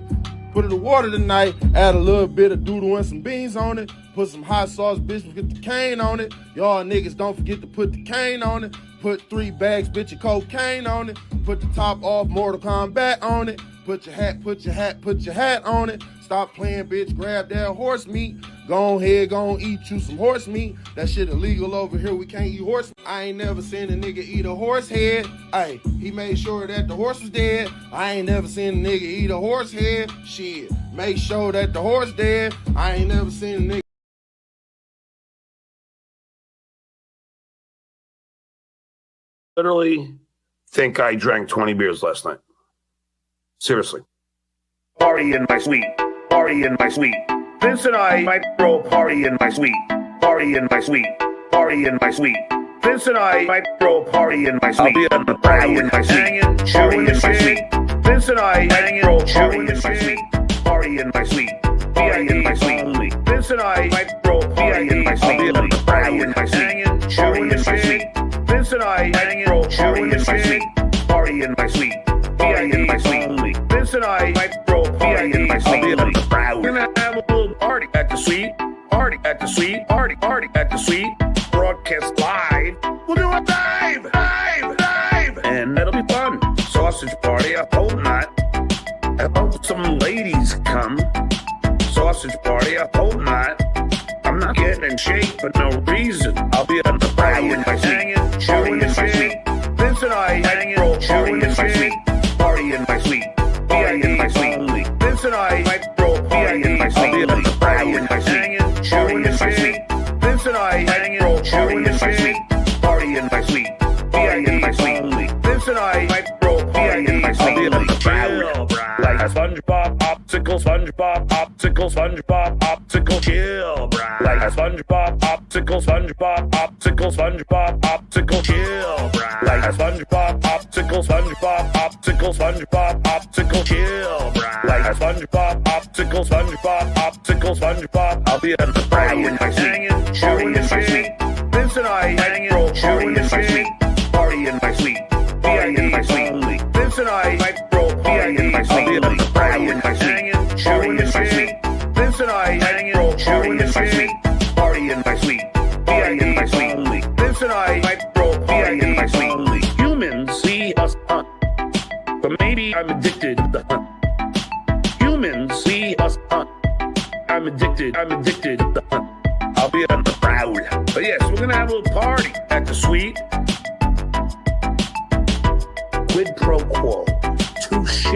Speaker 1: Put it in the water tonight, add a little bit of doodle and some beans on it. Put some hot sauce, bitch, get the cane on it. Y'all niggas don't forget to put the cane on it. Put 3 bags, bitch, of cocaine on it. Put the top off, Mortal Kombat on it. Put your hat on it. Stop playing, bitch, grab that horse meat. Go ahead, go eat you some horse meat. That shit illegal over here, we can't eat horse meat. I ain't never seen a nigga eat a horse head. Ay, he made sure that the horse was dead. I ain't never seen a nigga eat a horse head. Shit, make sure that the horse dead. I ain't never seen a nigga.
Speaker 4: Literally think I drank 20 beers last night. Seriously. Party in my suite. Party in my suite. Vince and I might throw a party in my suite. Party in my suite. Party in my suite. Vince and I might throw a party in my suite. I'll be on the party in my suite. Chewing in my suite. Vince and I might throw a party in my suite. Party in my suite. Party in my suite. Vince and I might throw a party in my suite. I'll be on the party in my suite. Chewing in my suite. Vince and I throw a party in my suite. Party in my suite. Party in my suite. Vince and I might throw a party in my suite. We're gonna have a little party at the suite. Party at the suite. Party at the suite. Broadcast live. We'll do a dive. And that'll be fun. Sausage party, I hope not. I hope some ladies come. Sausage party, I hope not. I'm not getting in shape for no reason. I'll be on the party in my suite. Chewing in my suite. Vince and I throw a party in my suite. Party in my suite. Party in my suite. Vince and I throw a party in my suite. I'll be on the party in my suite. Chewing in my suite. Vince and I throw a party in my suite. Party in my suite. Party in my suite. Vince and I throw a party in my suite. I'll be on the party. Like SpongeBob, optical, SpongeBob, optical, SpongeBob, optical, chill, brah. Like SpongeBob, optical, SpongeBob, optical, SpongeBob, optical, chill, brah. Like SpongeBob, optical, SpongeBob, optical, SpongeBob, optical, chill, brah. Like SpongeBob, optical, SpongeBob, optical, SpongeBob. I'll be on the party in my suite, chewing in my suite. Vince and I throw a party in my suite, party in my suite, party in my suite. Vince and I throw a party in my suite. I'll be on the party in my suite, chewing in my suite. Vince and I throw a party in my suite, party in my suite, party in my suite. Vince and I throw a party in my suite. Humans see us hunt, but maybe I'm addicted to the hunt. Humans see us hunt. I'm addicted to the hunt. I'll be on the prowl. But yes, we're gonna have a little party at the suite. Quid pro quo. Touche.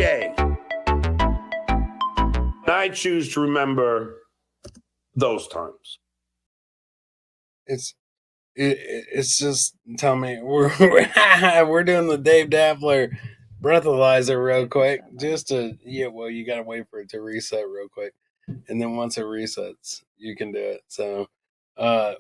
Speaker 4: I choose to remember those times.
Speaker 2: It's just, tell me, we're doing the Dave Daffler breathalyzer real quick. Just to, well, you got to wait for it to reset real quick. And then once it resets, you can do it. So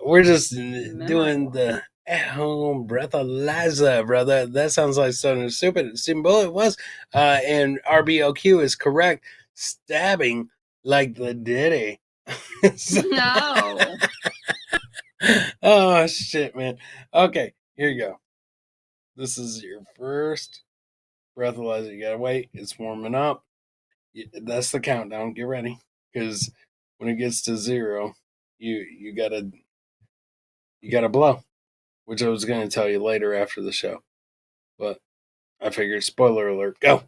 Speaker 2: we're just doing the at-home breathalyzer, brother. That sounds like something stupid. Simple it was. And RBOQ is correct. Stabbing like the Diddy.
Speaker 3: No.
Speaker 2: Oh, shit, man. Okay, here you go. This is your first breathalyzer. You gotta wait. It's warming up. That's the countdown. Get ready. Because when it gets to 0, you gotta blow. Which I was gonna tell you later after the show. But I figured, spoiler alert, go.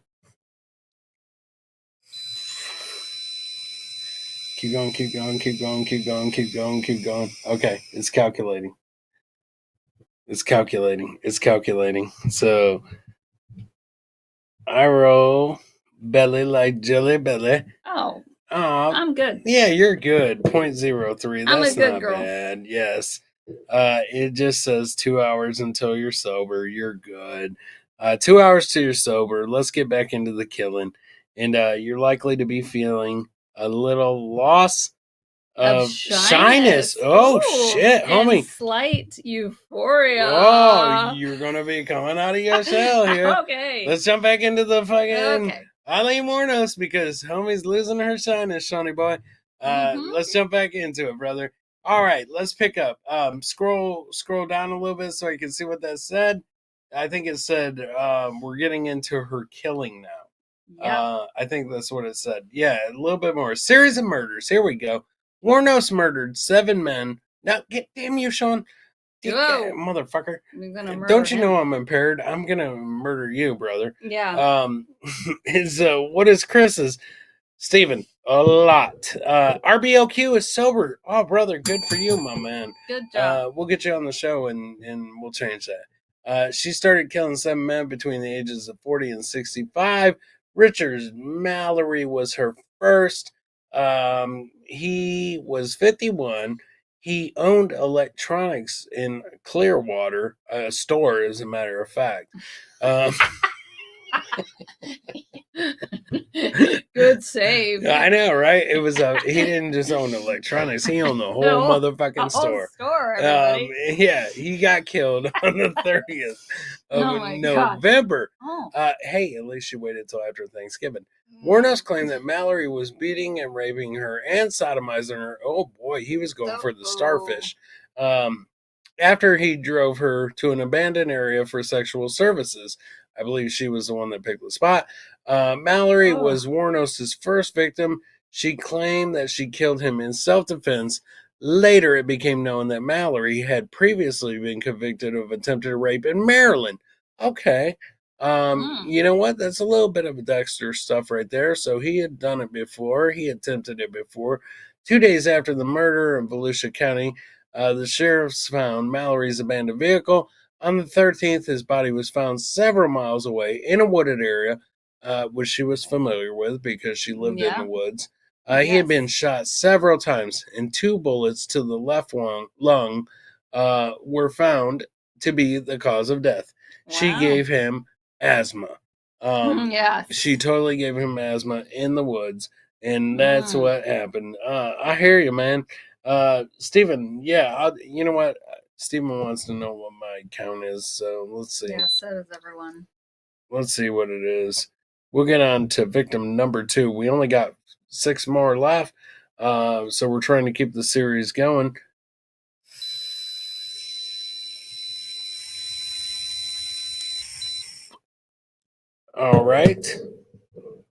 Speaker 2: Keep going, keep going, keep going, keep going, keep going, keep going. Okay, it's calculating. It's calculating. It's calculating. So I roll belly like jelly belly.
Speaker 3: Oh. I'm good.
Speaker 2: Yeah, you're good. 0.03. That's
Speaker 3: I'm a good
Speaker 2: not
Speaker 3: girl.
Speaker 2: bad. Yes. It just says 2 hours until you're sober. You're good. 2 hours till you're sober. Let's get back into the killing. And you're likely to be feeling a little loss of shyness. Oh,
Speaker 3: ooh,
Speaker 2: shit, homie.
Speaker 3: Slight euphoria.
Speaker 2: Oh, you're going to be coming out of your shell here.
Speaker 3: Okay.
Speaker 2: Let's jump back into the fucking
Speaker 3: Okay.
Speaker 2: Eileen Mornos because homie's losing her shyness, Shawnee boy. Let's jump back into it, brother. All right, let's pick up. Scroll down a little bit so you can see what that said. I think it said we're getting into her killing now.
Speaker 3: Yeah.
Speaker 2: I think that's what it said. Yeah, a little bit more. Series of murders. Here we go. Warnos murdered 7 men. Now, get damn you, Sean.
Speaker 3: Whoa.
Speaker 2: Motherfucker.
Speaker 3: You're gonna murder
Speaker 2: Don't you
Speaker 3: him.
Speaker 2: know I'm impaired? I'm gonna murder you, brother.
Speaker 3: Yeah.
Speaker 2: What is Chris's? Steven, a lot. RBOQ is sober. Oh, brother, good for you, my man.
Speaker 3: Good job.
Speaker 2: We'll get you on the show and we'll change that. She started killing 7 men between the ages of 40 and 65. Richard Mallory was her first. He was 51. He owned electronics in Clearwater, a store, as a matter of fact.
Speaker 3: Good save.
Speaker 2: I know, right? It was he didn't just own electronics; he owned the whole motherfucking store.
Speaker 3: Everybody.
Speaker 2: Yeah, he got killed on the 30th of November.
Speaker 3: Oh.
Speaker 2: Hey, at least she waited till after Thanksgiving. Warnos claimed that Mallory was beating and raping her and sodomizing her. Oh boy, he was going for the starfish. After he drove her to an abandoned area for sexual services. I believe she was the one that picked the spot. Mallory was Warnos' first victim. She claimed that she killed him in self-defense. Later, it became known that Mallory had previously been convicted of attempted rape in Maryland. Okay. You know what? That's a little bit of Dexter stuff right there. So he had done it before. He attempted it before. 2 days after the murder in Volusia County, the sheriffs found Mallory's abandoned vehicle. On the 13th, his body was found several miles away in a wooded area, which she was familiar with because she lived in the woods. He had been shot several times, and 2 bullets to the left lung were found to be the cause of death. Wow. She gave him asthma. She totally gave him asthma in the woods, and that's what happened. I hear you, man. Stephen, you know what? Stephen wants to know what my count is, so let's see.
Speaker 3: Yeah, so does everyone.
Speaker 2: Let's see what it is. We'll get on to victim number 2. We only got 6 more left, so we're trying to keep the series going. All right.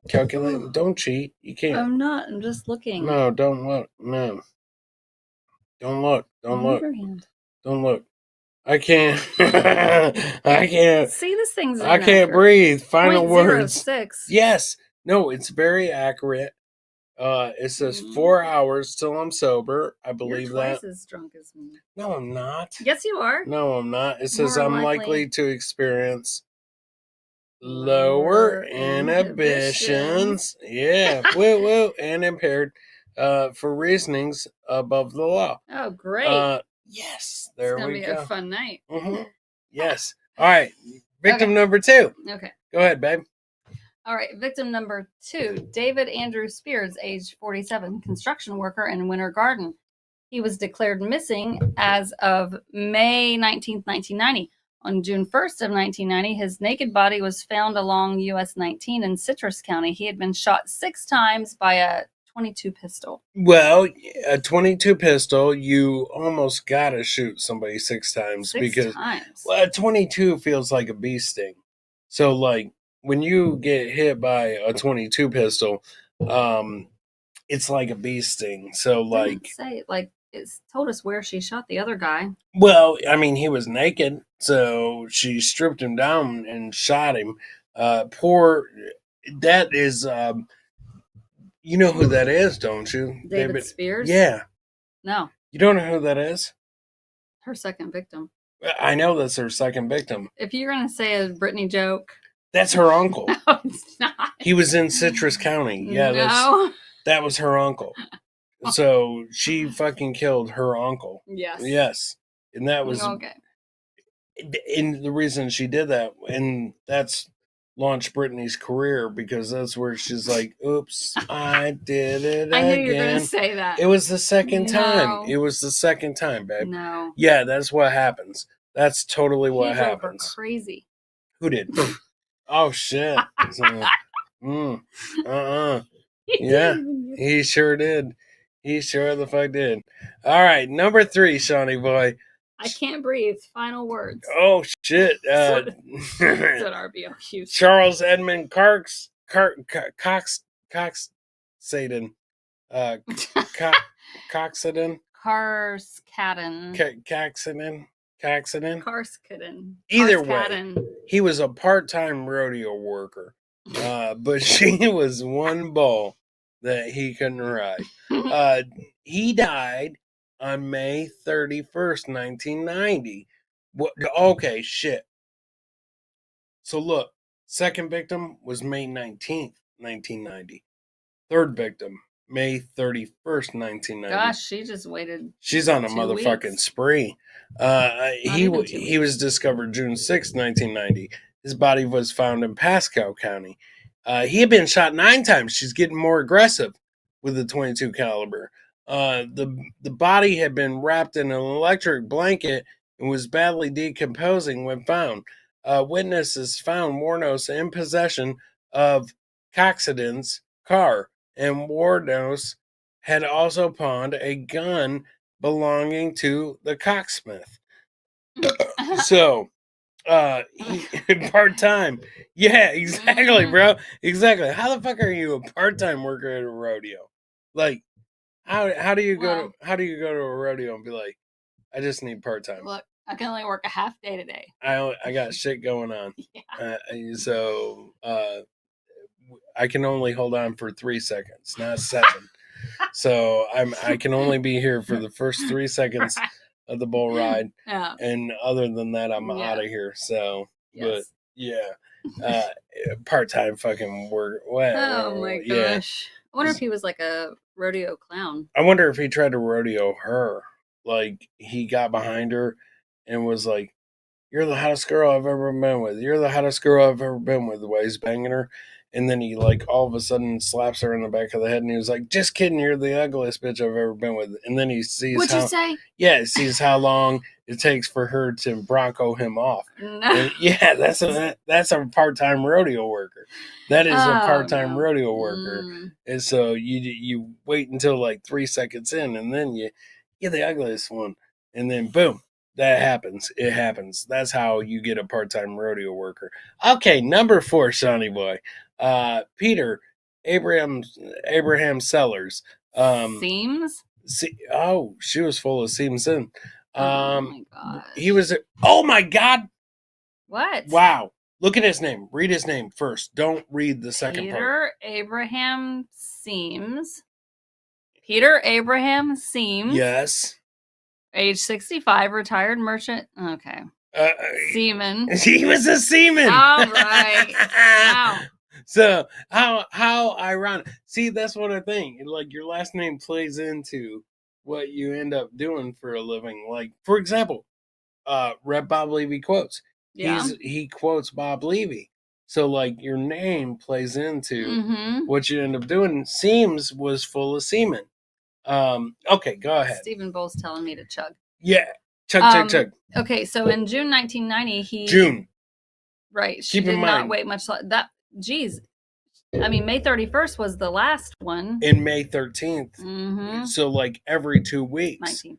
Speaker 2: Calculate. Don't cheat. You can't.
Speaker 3: I'm not. I'm just looking.
Speaker 2: No, don't look. No. Don't look. Don't look. Don't look. I can't. I can't.
Speaker 3: See, this thing's
Speaker 2: I can't breathe. Final words.
Speaker 3: 0.06.
Speaker 2: Yes. No, it's very accurate. It says 4 hours till I'm sober. I believe
Speaker 3: You're twice as drunk as me.
Speaker 2: No, I'm not.
Speaker 3: Yes, you are.
Speaker 2: No, I'm not. It says I'm likely to experience lower inhibitions. Yeah, woo woo, and impaired for reasonings above the law.
Speaker 3: Oh, great.
Speaker 2: Yes, there we go.
Speaker 3: It's gonna be a fun night.
Speaker 2: Yes. All right. Victim number 2.
Speaker 3: Okay.
Speaker 2: Go ahead, babe.
Speaker 3: All right, victim number 2, David Andrew Spears, age 47, construction worker in Winter Garden. He was declared missing as of May 19th, 1990. On June 1st of 1990, his naked body was found along US 19 in Citrus County. He had been shot 6 times by a .22 pistol.
Speaker 2: Well, a .22 pistol, you almost gotta shoot somebody 6 times because well, a .22 feels like a bee sting. So, like when you get hit by a .22 pistol, it's like a bee sting. So, like,
Speaker 3: it's told us where she shot the other guy.
Speaker 2: Well, I mean, he was naked, so she stripped him down and shot him. That is, you know who that is, don't you?
Speaker 3: David Spears?
Speaker 2: Yeah.
Speaker 3: No.
Speaker 2: You don't know who that is?
Speaker 3: Her second victim.
Speaker 2: I know that's her second victim.
Speaker 3: If you're going to say a Brittany joke.
Speaker 2: That's her uncle.
Speaker 3: No, it's not.
Speaker 2: He was in Citrus County. Yeah,
Speaker 3: no.
Speaker 2: That was her uncle. So she fucking killed her uncle.
Speaker 3: Yes.
Speaker 2: Yes. And that was
Speaker 3: okay.
Speaker 2: And the reason she did that, and that's launched Brittany's career, because that's where she's like, oops, I did it
Speaker 3: I knew
Speaker 2: again.
Speaker 3: you were going to say that.
Speaker 2: It was the second time. It was the second time, babe.
Speaker 3: No.
Speaker 2: Yeah, that's what happens. That's totally what happens.
Speaker 3: Her crazy.
Speaker 2: Who did? Oh, shit. Yeah, he sure did. He sure the fuck did. All right, number 3, Shawnee boy.
Speaker 3: I can't breathe. Final words.
Speaker 2: Oh shit!
Speaker 3: RBOQ.
Speaker 2: Charles Edmund Cox Saden, Coxaden,
Speaker 3: Karskaden.
Speaker 2: Either way, he was a part-time rodeo worker, but she was one bull that he couldn't ride. He died on May 31st, 1990. Okay, shit. So look, second victim was May 19th, 1990. Third victim, May 31st, 1990.
Speaker 3: Gosh, she just waited.
Speaker 2: She's on a motherfucking spree. He was discovered June 6th, 1990. His body was found in Pasco County. He had been shot 9 times. She's getting more aggressive with the .22 caliber. The body had been wrapped in an electric blanket and was badly decomposing when found. Witnesses found Warnos in possession of Coxaden's car, and Warnos had also pawned a gun belonging to the cocksmith. So, part-time. Yeah, exactly, bro. Exactly. How the fuck are you a part-time worker at a rodeo? Like, how do you go to a rodeo and be like, I just need part-time?
Speaker 3: Look, I can only work a half day today.
Speaker 2: I got shit going on.
Speaker 3: Yeah.
Speaker 2: So I can only hold on for 3 seconds, not 7. So I can only be here for the first 3 seconds of the bull ride.
Speaker 3: Yeah.
Speaker 2: And other than that, I'm out of here. So,
Speaker 3: yes.
Speaker 2: But yeah, part-time fucking work.
Speaker 3: Well, oh my gosh. I wonder if he was like a rodeo clown.
Speaker 2: I wonder if he tried to rodeo her. Like, he got behind her and was like, you're the hottest girl I've ever been with. You're the hottest girl I've ever been with, the way he's banging her. And then he, like, all of a sudden slaps her in the back of the head, and he was like, just kidding, you're the ugliest bitch I've ever been with. And then he sees
Speaker 3: What'd you say?
Speaker 2: Yeah, he sees how long it takes for her to bronco him off.
Speaker 3: No.
Speaker 2: And yeah, that's a part-time rodeo worker. That is a part-time rodeo worker. And so you wait until, like, 3 seconds in, and then you're the ugliest one. And then, boom. That happens. It happens. That's how you get a part-time rodeo worker. Okay, number 4, Shawnee boy. Peter Abraham Sellers.
Speaker 3: Seams?
Speaker 2: She was full of seams in.
Speaker 3: Oh my god.
Speaker 2: He was. Oh my god.
Speaker 3: What?
Speaker 2: Wow. Look at his name. Read his name first. Don't read the second part.
Speaker 3: Peter Abraham Seams. Peter Abraham Seams.
Speaker 2: Yes.
Speaker 3: Age 65, retired merchant. Okay. Seaman.
Speaker 2: He was a seaman.
Speaker 3: All right. Wow.
Speaker 2: So how ironic. See, that's what I think. Like, your last name plays into what you end up doing for a living. Like, for example, Rep Bob Levy quotes.
Speaker 3: Yeah.
Speaker 2: He quotes Bob Levy. So, like, your name plays into
Speaker 3: Mm-hmm.
Speaker 2: what you end up doing. Seams was full of semen. Okay, go ahead.
Speaker 3: Stephen Bull's telling me to chug.
Speaker 2: Yeah, chug.
Speaker 3: Okay, so in June 1990,
Speaker 2: June.
Speaker 3: Right, she
Speaker 2: Keep in
Speaker 3: did not
Speaker 2: mind.
Speaker 3: wait much. Geez, I mean, May 31st was the last one.
Speaker 2: In May 13th.
Speaker 3: Mm-hmm.
Speaker 2: So, like, every 2 weeks.
Speaker 3: 19.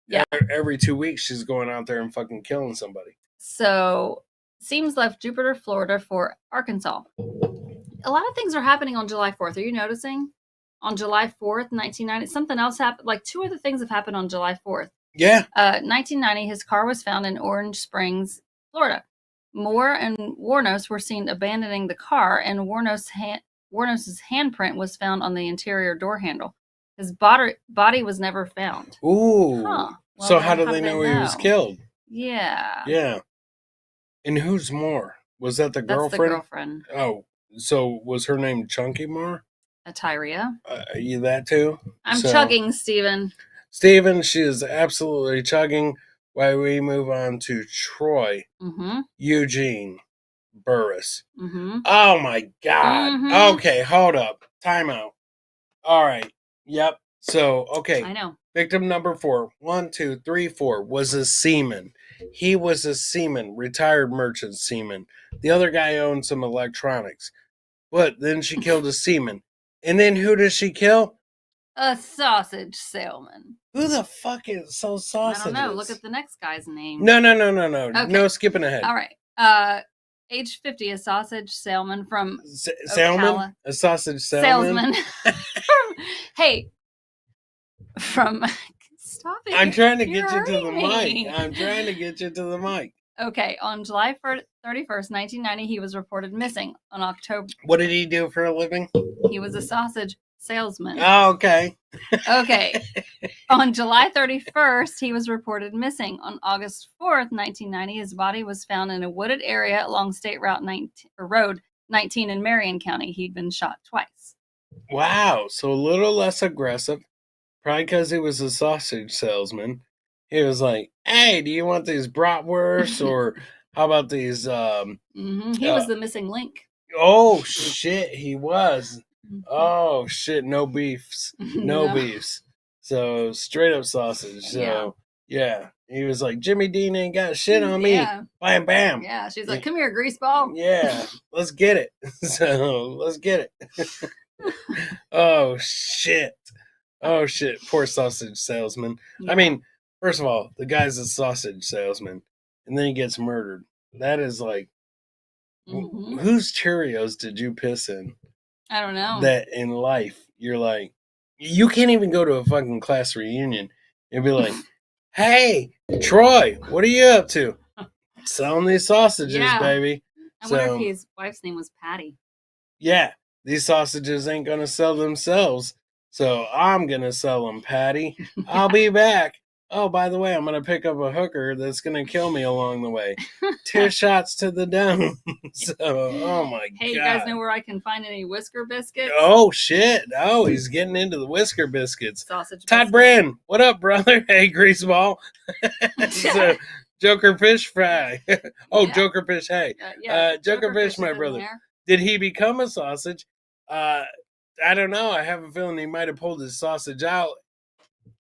Speaker 3: Yeah.
Speaker 2: Every 2 weeks, she's going out there and fucking killing somebody.
Speaker 3: So, Seams left Jupiter, Florida for Arkansas. A lot of things are happening on July 4th. Are you noticing? On July 4th, 1990, something else happened. Like 2 other things have happened on July 4th.
Speaker 2: Yeah.
Speaker 3: 1990, his car was found in Orange Springs, Florida. Moore and Warnos were seen abandoning the car, and Warnos' handprint was found on the interior door handle. His body was never found.
Speaker 2: Ooh.
Speaker 3: Huh. Well,
Speaker 2: so how do they know he was killed?
Speaker 3: Yeah.
Speaker 2: Yeah. And who's Moore? Was that the girlfriend?
Speaker 3: That's the girlfriend.
Speaker 2: Oh, so was her name Chunky Moore?
Speaker 3: Tyria.
Speaker 2: Are you that too?
Speaker 3: I'm chugging, Stephen.
Speaker 2: Stephen, she is absolutely chugging. While we move on to Troy, Eugene Burris. Oh my God. Okay, hold up. Time out. All right. Yep. So, okay.
Speaker 3: I know.
Speaker 2: Victim number 4, 1, 2, 3, 4, was a seaman. He was a seaman, retired merchant seaman. The other guy owned some electronics. But then she killed a seaman. And then who does she kill?
Speaker 3: A sausage salesman.
Speaker 2: Who the fuck is so sausages?
Speaker 3: I don't know. Look at the next guy's name.
Speaker 2: No.
Speaker 3: Okay.
Speaker 2: No skipping ahead.
Speaker 3: All right. Age 50, a sausage salesman from
Speaker 2: Salmon? A sausage salesman?
Speaker 3: Hey. Stop it.
Speaker 2: I'm trying to get you to the mic. I'm trying to get you to the mic.
Speaker 3: Okay. On July 31st, 1990, he was reported missing. On October.
Speaker 2: What did he do for a living?
Speaker 3: He was a sausage salesman.
Speaker 2: Oh, okay.
Speaker 3: Okay. On July 31st, he was reported missing. On August 4th, 1990, his body was found in a wooded area along State Road 19 in Marion County. He'd been shot twice.
Speaker 2: Wow. So a little less aggressive. Probably because he was a sausage salesman. He was like, hey, do you want these bratwursts? Or how about these? He
Speaker 3: was the missing link.
Speaker 2: Oh, shit. He was. Oh shit! No beefs, no beefs. So straight up sausage. So yeah, he was like, Jimmy Dean ain't got shit on me.
Speaker 3: Yeah.
Speaker 2: Bam, bam.
Speaker 3: Yeah, she's like, come here, greaseball.
Speaker 2: Yeah, let's get it. So let's get it. Oh shit! Oh shit! Poor sausage salesman. Yeah. I mean, first of all, the guy's a sausage salesman, and then he gets murdered. That is like, whose Cheerios did you piss in?
Speaker 3: I don't know.
Speaker 2: That in life, you're like, you can't even go to a fucking class reunion and be like, hey, Troy, what are you up to? Selling these sausages, baby.
Speaker 3: I wonder if his wife's name was Patty.
Speaker 2: Yeah, these sausages ain't going to sell themselves, so I'm going to sell them, Patty. I'll be back. Oh, by the way, I'm going to pick up a hooker that's going to kill me along the way. 2 shots to the dome. So, oh my God.
Speaker 3: Hey, you guys know where I can find any Whisker biscuits?
Speaker 2: Oh, shit. Oh, he's getting into the Whisker biscuits.
Speaker 3: Sausage
Speaker 2: Todd Brand, what up, brother? Hey, Greaseball. So, Joker Fish Fry. Joker Fish, hey. Joker Fish, my brother. Did he become a sausage? I don't know. I have a feeling he might have pulled his sausage out.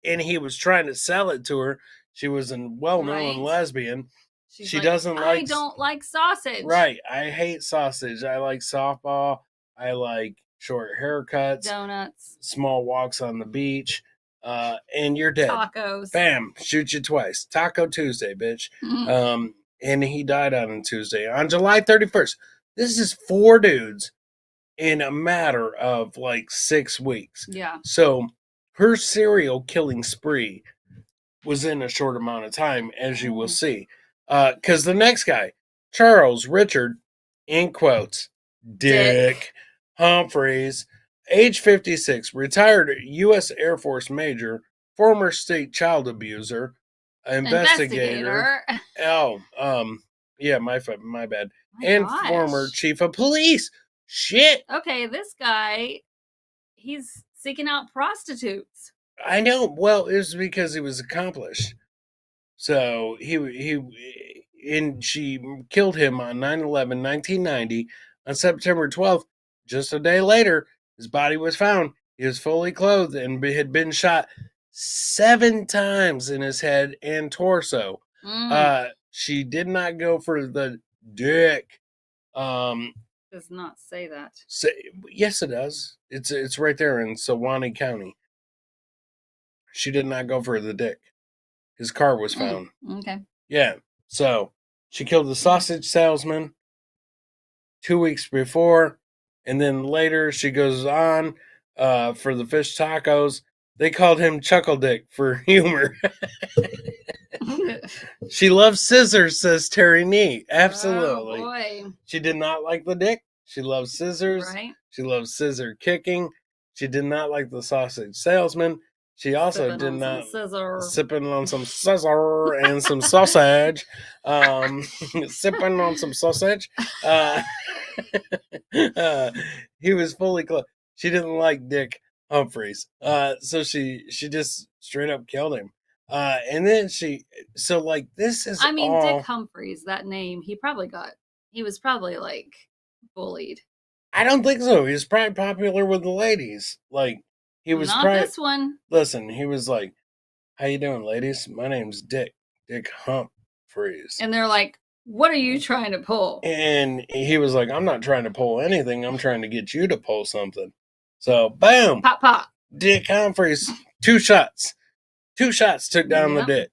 Speaker 2: And he was trying to sell it to her. She was a well-known lesbian. She doesn't like.
Speaker 3: I don't like sausage.
Speaker 2: Right. I hate sausage. I like softball. I like short haircuts.
Speaker 3: Donuts.
Speaker 2: Small walks on the beach. And you're dead.
Speaker 3: Tacos.
Speaker 2: Bam. Shoot you twice. Taco Tuesday, bitch. And he died on a Tuesday. On July 31st. This is 4 dudes in a matter of like 6 weeks.
Speaker 3: Yeah.
Speaker 2: So her serial killing spree was in a short amount of time, as you will see. Because the next guy, Charles Richard, in quotes, Dick Humphreys, age 56, retired U.S. Air Force major, former state child abuser, investigator. Yeah, my bad. Former chief of police. Shit.
Speaker 3: Okay, this guy, he's seeking out prostitutes.
Speaker 2: I know. Well, it was because he was accomplished. So she killed him on 9/11, 1990 On September 12th, just a day later, his body was found. He was fully clothed and had been shot 7 times in his head and torso. She did not go for the dick.
Speaker 3: Does not say that.
Speaker 2: Yes, it does. It's right there in Sewanee County. She did not go for the dick. His car was found.
Speaker 3: Okay.
Speaker 2: Yeah. So she killed the sausage salesman 2 weeks before, and then later she goes on for the fish tacos. They called him Chuckle Dick for humor. She loves scissors, says Terry Nee. Absolutely.
Speaker 3: Oh, boy.
Speaker 2: She did not like the dick. She loves scissors.
Speaker 3: Right.
Speaker 2: She loves scissor kicking. She did not like the sausage salesman. She also
Speaker 3: Sipping
Speaker 2: did
Speaker 3: on
Speaker 2: not
Speaker 3: some scissor.
Speaker 2: sipping on some scissor and some sausage. Sipping on some sausage. He was fully clothed. She didn't like Dick Humphreys. So she just straight up killed him. And then this is
Speaker 3: Dick Humphreys, that name, he was probably like bullied.
Speaker 2: I don't think so. He was probably popular with the ladies. Like, he was
Speaker 3: Not this one.
Speaker 2: Listen, he was like, "How you doing, ladies? My name's Dick Humphreys."
Speaker 3: And they're like, "What are you trying to pull?"
Speaker 2: And he was like, "I'm not trying to pull anything. I'm trying to get you to pull something." So, boom.
Speaker 3: Pop, pop.
Speaker 2: Dick Humphreys, 2 shots. 2 shots took down the dick.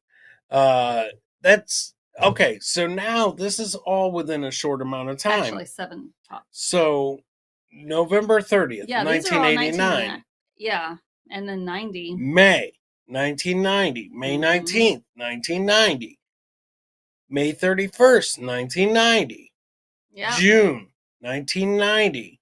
Speaker 2: That's okay. So now this is all within a short amount of time.
Speaker 3: Actually, 7 tops.
Speaker 2: So November 30th, 1989.
Speaker 3: Yeah, and then 90.
Speaker 2: May 1990. May 19th, 1990. May 31st, 1990.
Speaker 3: Yeah.
Speaker 2: June 1990.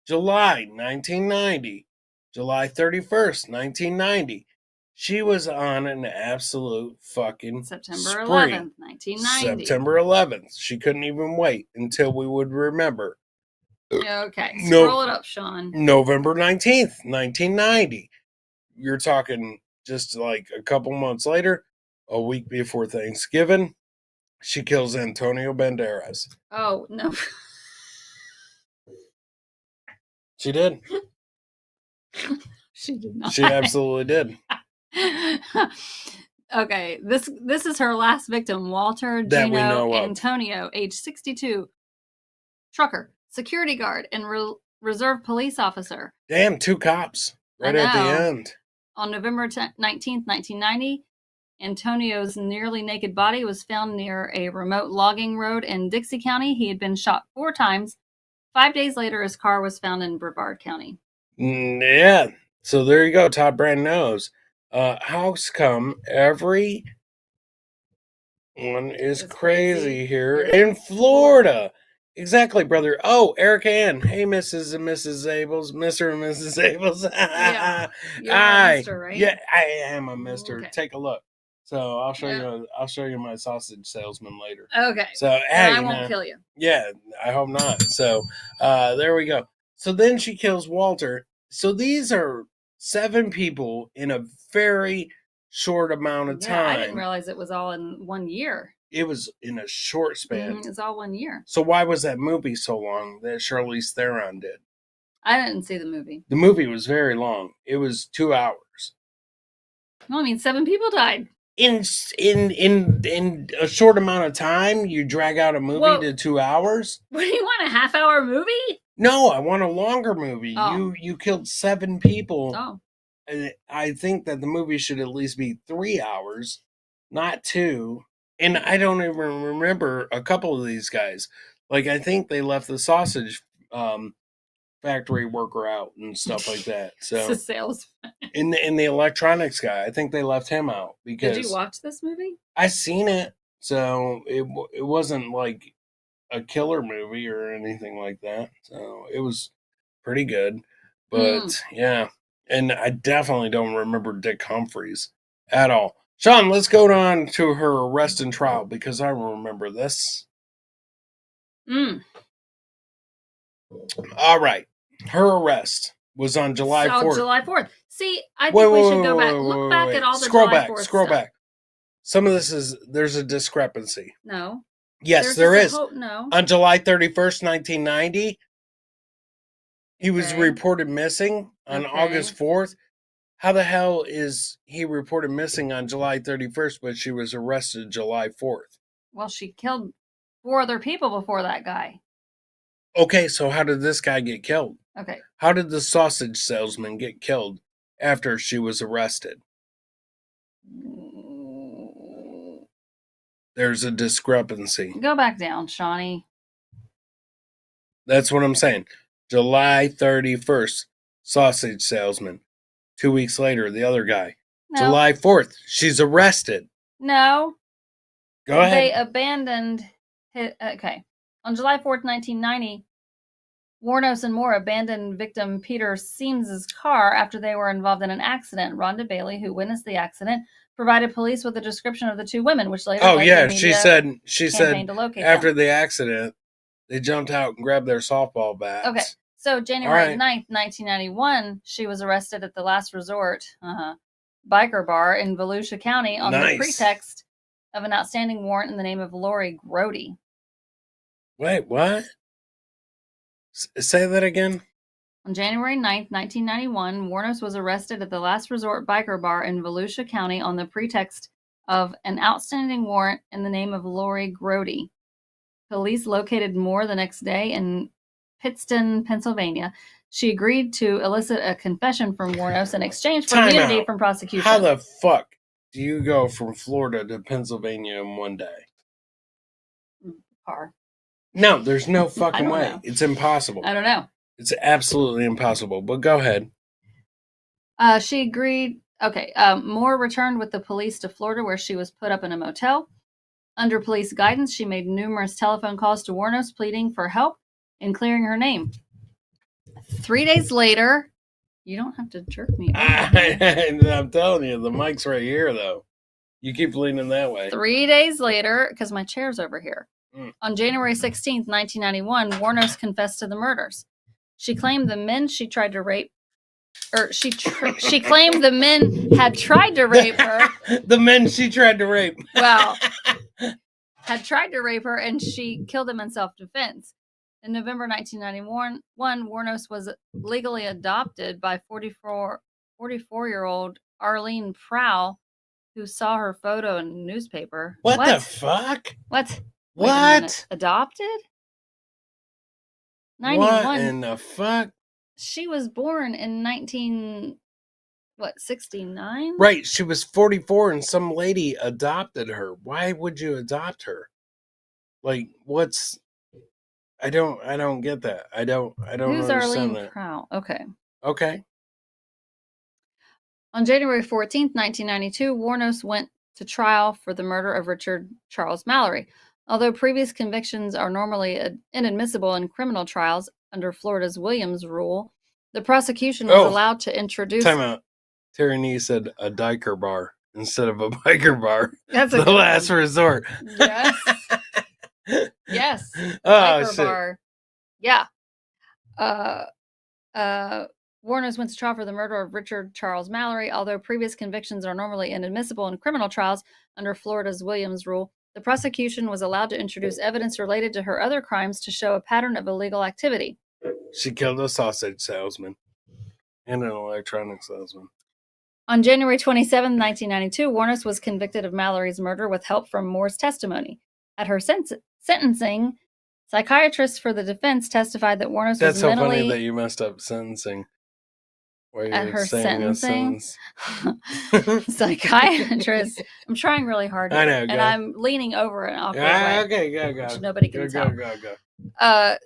Speaker 2: July 1990. July 31st, 1990. She was on an absolute fucking
Speaker 3: September
Speaker 2: spree.
Speaker 3: 11th, 1990.
Speaker 2: September 11th. She couldn't even wait until we would remember.
Speaker 3: Okay, scroll it up, Sean.
Speaker 2: November 19th, 1990. You're talking just like a couple months later, a week before Thanksgiving, she kills Antonio Banderas.
Speaker 3: Oh, no.
Speaker 2: She did.
Speaker 3: She did not.
Speaker 2: She absolutely did.
Speaker 3: Okay, this is her last victim, Walter Gino Antonio, age 62, trucker, security guard, and reserve police officer.
Speaker 2: Damn, 2 cops right at the end.
Speaker 3: On November 19th, 1990, Antonio's nearly naked body was found near a remote logging road in Dixie County. He had been shot 4 times. 5 days later, his car was found in Brevard County.
Speaker 2: Yeah. So there you go. Todd Brand knows. How come every one is crazy here in Florida? Exactly, brother. Oh, Eric Ann. Hey, Mrs. and Mrs. Zabels. Mr. and Mrs. Zabels.
Speaker 3: Yeah. You're a Mr., right?
Speaker 2: Yeah, I am a Mr.
Speaker 3: Okay.
Speaker 2: Take a look. So I'll show you my sausage salesman later.
Speaker 3: Okay.
Speaker 2: So
Speaker 3: I won't kill you.
Speaker 2: Yeah, I hope not. So there we go. So then she kills Walter. So these are 7 people in a very short amount of time.
Speaker 3: I didn't realize it was all in 1 year.
Speaker 2: It was in a short span.
Speaker 3: It's all 1 year.
Speaker 2: So why was that movie so long that Charlize Theron did?
Speaker 3: I didn't see the movie.
Speaker 2: The movie was very long. It was 2 hours.
Speaker 3: Well, 7 people died.
Speaker 2: In a short amount of time, you drag out a movie to 2 hours?
Speaker 3: What do you want, a half-hour movie?
Speaker 2: No, I want a longer movie.
Speaker 3: Oh.
Speaker 2: You killed 7 people.
Speaker 3: Oh.
Speaker 2: I think that the movie should at least be 3 hours, not 2. And I don't even remember a couple of these guys. Like, I think they left the sausage factory worker out and stuff like that. So
Speaker 3: it's a salesman.
Speaker 2: In the electronics guy, I think they left him out because.
Speaker 3: Did you watch this movie?
Speaker 2: I seen it, so it wasn't like a killer movie or anything like that. So it was pretty good, but yeah, and I definitely don't remember Dick Humphreys at all. Sean, let's go on to her arrest and trial because I remember this. All right. Her arrest was on July 4th.
Speaker 3: July 4th. See, I think we should go back. Look back at all the July 4th
Speaker 2: Scroll
Speaker 3: stuff.
Speaker 2: back. Some of this there's a discrepancy.
Speaker 3: No.
Speaker 2: Yes, there is.
Speaker 3: No.
Speaker 2: On July 31st, 1990, He was reported missing on August 4th. How the hell is he reported missing on July 31st, but she was arrested July 4th?
Speaker 3: Well, she killed 4 other people before that guy.
Speaker 2: Okay, so how did this guy get killed?
Speaker 3: Okay.
Speaker 2: How did the sausage salesman get killed after she was arrested? There's a discrepancy.
Speaker 3: Go back down, Shawnee.
Speaker 2: That's what I'm saying. July 31st, sausage salesman. 2 weeks later, the other guy.
Speaker 3: No.
Speaker 2: July 4th, she's arrested.
Speaker 3: No.
Speaker 2: Go ahead.
Speaker 3: They abandoned his, okay. On July 4th, 1990, Warnos and Moore abandoned victim Peter Seams's car after they were involved in an accident. Rhonda Bailey, who witnessed the accident, provided police with a description of the 2 women, which later
Speaker 2: she said after
Speaker 3: them.
Speaker 2: the accident, they jumped out and grabbed their softball bats.
Speaker 3: Okay. So January 9th, 1991, she was arrested at the Last Resort biker bar in Volusia County on the pretext of an outstanding warrant in the name of Lori Grody.
Speaker 2: Wait, what? Say that again?
Speaker 3: On January 9th, 1991, Warnos was arrested at the Last Resort biker bar in Volusia County on the pretext of an outstanding warrant in the name of Lori Grody. Police located Moore the next day in Pittston, Pennsylvania. She agreed to elicit a confession from Warnos in exchange for immunity from prosecution.
Speaker 2: How the fuck do you go from Florida to Pennsylvania in one day?
Speaker 3: Car.
Speaker 2: No, there's no fucking way. Know. It's impossible.
Speaker 3: I don't know.
Speaker 2: It's absolutely impossible, but go ahead.
Speaker 3: She agreed. Okay. Moore returned with the police to Florida, where she was put up in a motel. Under police guidance, she made numerous telephone calls to Warnos, pleading for help in clearing her name. 3 days later, you don't have to jerk me.
Speaker 2: I'm telling you, the mic's right here, though. You keep leaning that way.
Speaker 3: 3 days later, because my chair's over here. On January 16th, 1991, Warnos confessed to the murders. She claimed the men she tried to rape, or she claimed the men had tried to rape her.
Speaker 2: The men she tried to rape.
Speaker 3: Well, had tried to rape her, and she killed them in self-defense. In November 1991, Warnos was legally adopted by 44-year-old Arlene Prowl, who saw her photo in a newspaper.
Speaker 2: What the fuck?
Speaker 3: What?
Speaker 2: What?
Speaker 3: Adopted? 91.
Speaker 2: What in the fuck?
Speaker 3: She was born in 69?
Speaker 2: Right, she was 44 and some lady adopted her. Why would you adopt her? Like, what's... I don't get that. I don't
Speaker 3: Who's
Speaker 2: understand
Speaker 3: Arlene
Speaker 2: that.
Speaker 3: Prowl? Okay.
Speaker 2: Okay.
Speaker 3: On January 14th, 1992, Warnos went to trial for the murder of Richard Charles Mallory. Although previous convictions are normally inadmissible in criminal trials under Florida's Williams rule, the prosecution was allowed to introduce...
Speaker 2: Time out. Terry Nee said a diker bar instead of a biker bar.
Speaker 3: That's
Speaker 2: the last resort.
Speaker 3: Yes. Yes.
Speaker 2: Oh,
Speaker 3: shit. Bar. Yeah. Warnos went to trial for the murder of Richard Charles Mallory. Although previous convictions are normally inadmissible in criminal trials under Florida's Williams rule, the prosecution was allowed to introduce evidence related to her other crimes to show a pattern of illegal activity.
Speaker 2: She killed a sausage salesman and an electronic salesman.
Speaker 3: On January 27, 1992, Warnos was convicted of Mallory's murder with help from Moore's testimony. At her sentencing, psychiatrists for the defense testified that Warnos
Speaker 2: was
Speaker 3: mentally...
Speaker 2: That's so funny that you messed up sentencing.
Speaker 3: At her sentencing? Psychiatrists... I'm trying really hard.
Speaker 2: I know.
Speaker 3: And I'm leaning over an awkward way.
Speaker 2: Okay, go.
Speaker 3: Which nobody can tell.
Speaker 2: Go.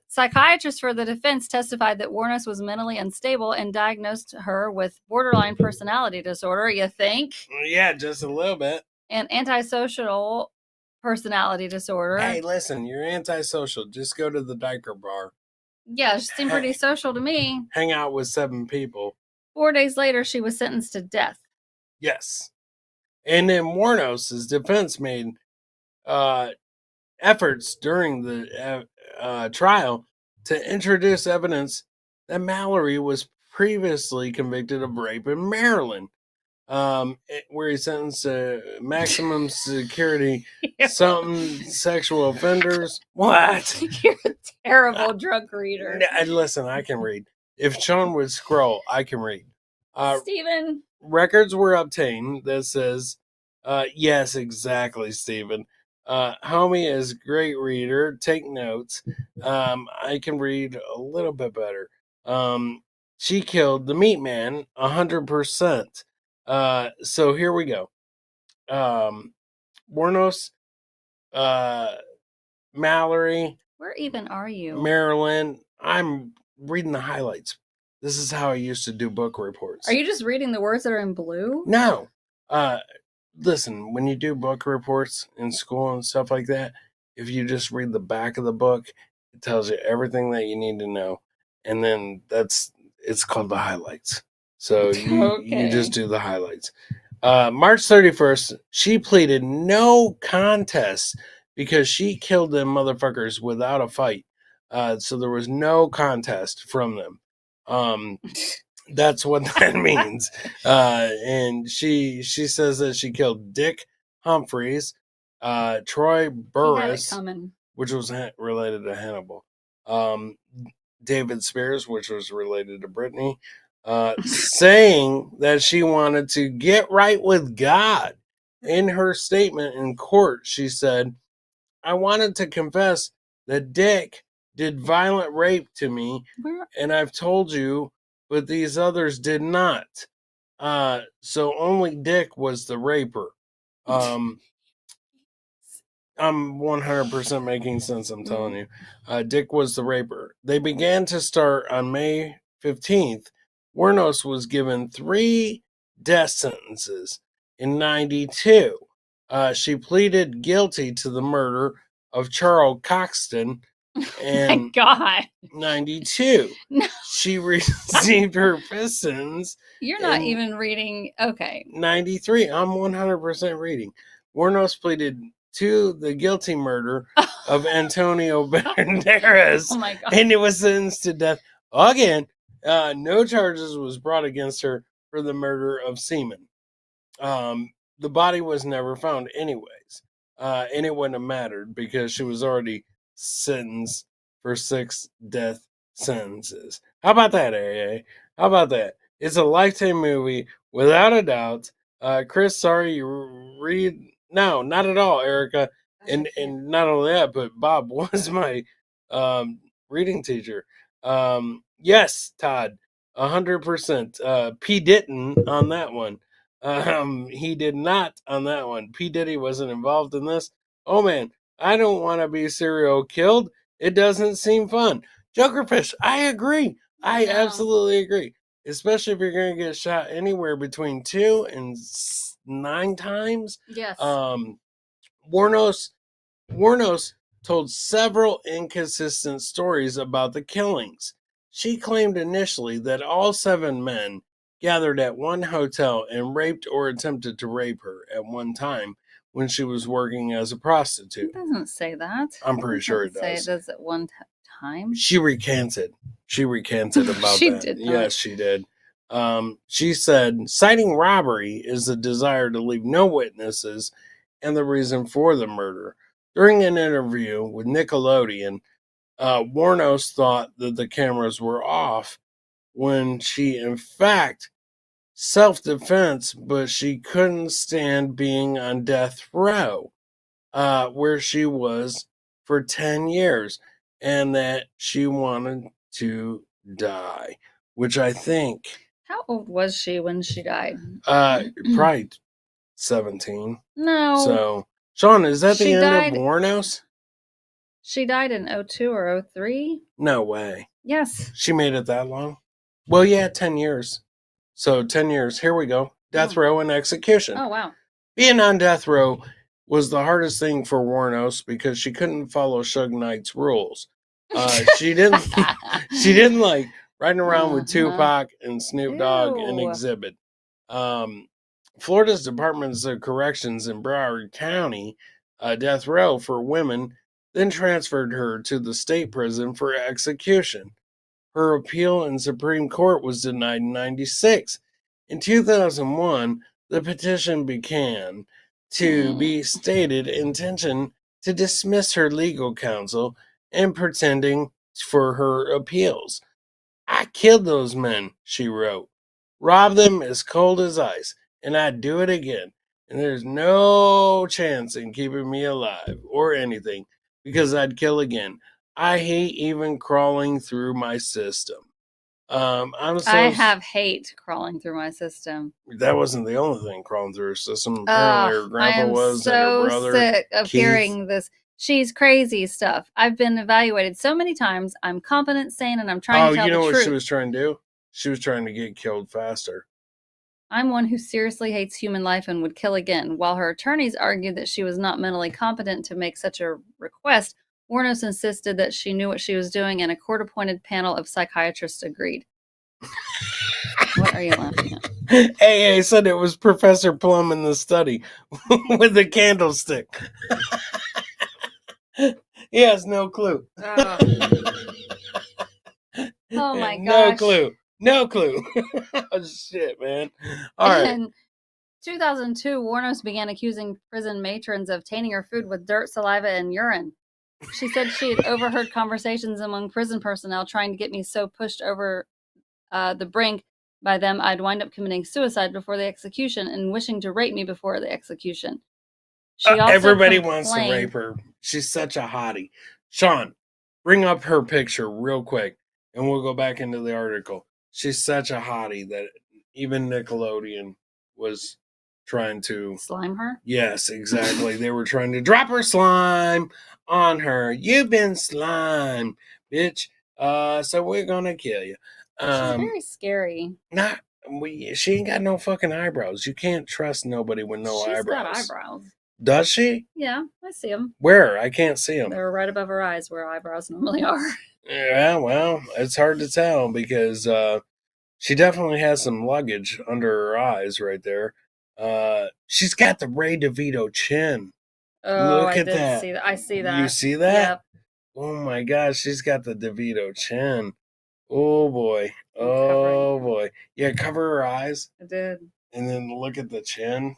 Speaker 3: Psychiatrists for the defense testified that Warnos was mentally unstable and diagnosed her with borderline personality disorder, you think?
Speaker 2: Yeah, just a little bit.
Speaker 3: And antisocial personality disorder.
Speaker 2: Hey, listen, you're antisocial. Just go to the diker bar.
Speaker 3: Yeah, she seemed pretty social to me.
Speaker 2: Hang out with 7 people.
Speaker 3: 4 days later, she was sentenced to death.
Speaker 2: Yes. And then Warnos' defense made efforts during the trial to introduce evidence that Mallory was previously convicted of rape in Maryland, where he sentenced to maximum security sexual offenders. What?
Speaker 3: You're a terrible drunk reader.
Speaker 2: Listen, I can read. If Sean would scroll, I can read.
Speaker 3: Steven.
Speaker 2: Records were obtained that says, yes, exactly, Stephen. Homie is a great reader. Take notes. I can read a little bit better. She killed the meat man 100%. So here we go. Warnos, Mallory.
Speaker 3: Where even are you?
Speaker 2: Marilyn. I'm reading the highlights. This is how I used to do book reports.
Speaker 3: Are you just reading the words that are in blue?
Speaker 2: No. Listen, when you do book reports in school and stuff like that, if you just read the back of the book, it tells you everything that you need to know. And then it's called the highlights. So you just do the highlights. March 31st, she pleaded no contest because she killed them motherfuckers without a fight. So there was no contest from them. That's what that means. And she says that she killed Dick Humphreys, Troy Burris, which was related to Hannibal, David Spears, which was related to Brittany, saying that she wanted to get right with God. In her statement in court, she said, I wanted to confess that Dick did violent rape to me, and I've told you, but these others did not. So only Dick was the raper. I'm 100% making sense, I'm telling you. Dick was the raper. They began to start on May 15th. Wuornos was given 3 death sentences in 92. She pleaded guilty to the murder of Charles Coxton in 92.
Speaker 3: No.
Speaker 2: She received her fifth sentence.
Speaker 3: You're not even reading. Okay.
Speaker 2: 93. I'm 100% reading. Wuornos pleaded to the guilty murder of Antonio Banderas,
Speaker 3: Oh my God.
Speaker 2: and it was sentenced to death again. No charges was brought against her for the murder of Seaman. The body was never found anyways, and it wouldn't have mattered because she was already sentenced for 6 death sentences. How about that, AA? How about that? It's a Lifetime movie, without a doubt. Chris, sorry you read. No, not at all, Erica. And not only that, but Bob was my reading teacher. Yes, Todd, 100%. P didn't on that one. He did not on that one. P Diddy wasn't involved in this. Oh man, I don't want to be serial killed. It doesn't seem fun. Jokerfish, I agree. I absolutely agree. Especially if you're going to get shot anywhere between 2 and 9 times.
Speaker 3: Yes.
Speaker 2: Wuornos told several inconsistent stories about the killings. She claimed initially that all 7 men gathered at one hotel and raped or attempted to rape her at one time when she was working as a prostitute.
Speaker 3: It doesn't say that.
Speaker 2: I'm pretty sure it does.
Speaker 3: Say it does at one time.
Speaker 2: She recanted. She recanted about
Speaker 3: she
Speaker 2: that.
Speaker 3: Did not.
Speaker 2: Yes, she did. She said, citing robbery is the desire to leave no witnesses and the reason for the murder. During an interview with Nickelodeon, Wuornos thought that the cameras were off when she, in fact, self-defense, but she couldn't stand being on death row, where she was for 10 years, and that she wanted to die, which I think...
Speaker 3: How old was she when she died?
Speaker 2: Probably 17.
Speaker 3: No.
Speaker 2: So, Sean, is that the end of Wuornos?
Speaker 3: She died in 02 or 03?
Speaker 2: No way.
Speaker 3: Yes.
Speaker 2: She made it that long? Well, yeah, 10 years. So 10 years. Here we go. Death row and execution.
Speaker 3: Oh, wow.
Speaker 2: Being on death row was the hardest thing for Wuornos because she couldn't follow Suge Knight's rules. She didn't like riding around with Tupac and Snoop Dogg and Exhibit. Florida's Department of Corrections in Broward County, death row for women, then transferred her to the state prison for execution. Her appeal in Supreme Court was denied in 96. In 2001, the petition began to be stated intention to dismiss her legal counsel and pretending for her appeals. I killed those men, she wrote. Robbed them as cold as ice, and I'd do it again. And there's no chance in keeping me alive or anything, because I'd kill again. I hate even crawling through my system.
Speaker 3: I have hate crawling through my system.
Speaker 2: That wasn't the only thing crawling through her system. Apparently, her grandpa was, and her brother.
Speaker 3: Sick of
Speaker 2: Keith.
Speaker 3: hearing this. She's crazy stuff. I've been evaluated so many times. I'm competent, sane, and I'm trying to tell the truth. Oh, you know what
Speaker 2: she was trying to do? She was trying to get killed faster.
Speaker 3: I'm one who seriously hates human life and would kill again. While her attorneys argued that she was not mentally competent to make such a request, Warnos insisted that she knew what she was doing, and a court-appointed panel of psychiatrists agreed. What are you laughing at?
Speaker 2: AA said it was Professor Plum in the study with the candlestick. He has no clue.
Speaker 3: Oh my
Speaker 2: gosh. No clue. Oh, shit, man. All right.
Speaker 3: In 2002, Warnos began accusing prison matrons of tainting her food with dirt, saliva, and urine. She said she had overheard conversations among prison personnel trying to get me so pushed over the brink by them I'd wind up committing suicide before the execution and wishing to rape me before the execution. She also
Speaker 2: everybody wants to rape her. She's such a hottie. Sean, bring up her picture real quick, and we'll go back into the article. She's such a hottie that even Nickelodeon was trying to
Speaker 3: slime her.
Speaker 2: Yes, exactly. They were trying to drop her slime on her. You've been slimed, bitch. So we're gonna kill you.
Speaker 3: She's very scary.
Speaker 2: She ain't got no fucking eyebrows. You can't trust nobody with no eyebrows.
Speaker 3: She's got eyebrows.
Speaker 2: Does she?
Speaker 3: Yeah, I see them.
Speaker 2: Where? I can't see them.
Speaker 3: They're right above her eyes where eyebrows normally are.
Speaker 2: Yeah, well, it's hard to tell because she definitely has some luggage under her eyes right there. She's got the Ray DeVito chin.
Speaker 3: Oh, look at that. See that. I see that.
Speaker 2: You see that?
Speaker 3: Yep.
Speaker 2: Oh my gosh, she's got the DeVito chin. Oh boy. Oh boy. Yeah, cover her eyes.
Speaker 3: I did.
Speaker 2: And then look at the chin.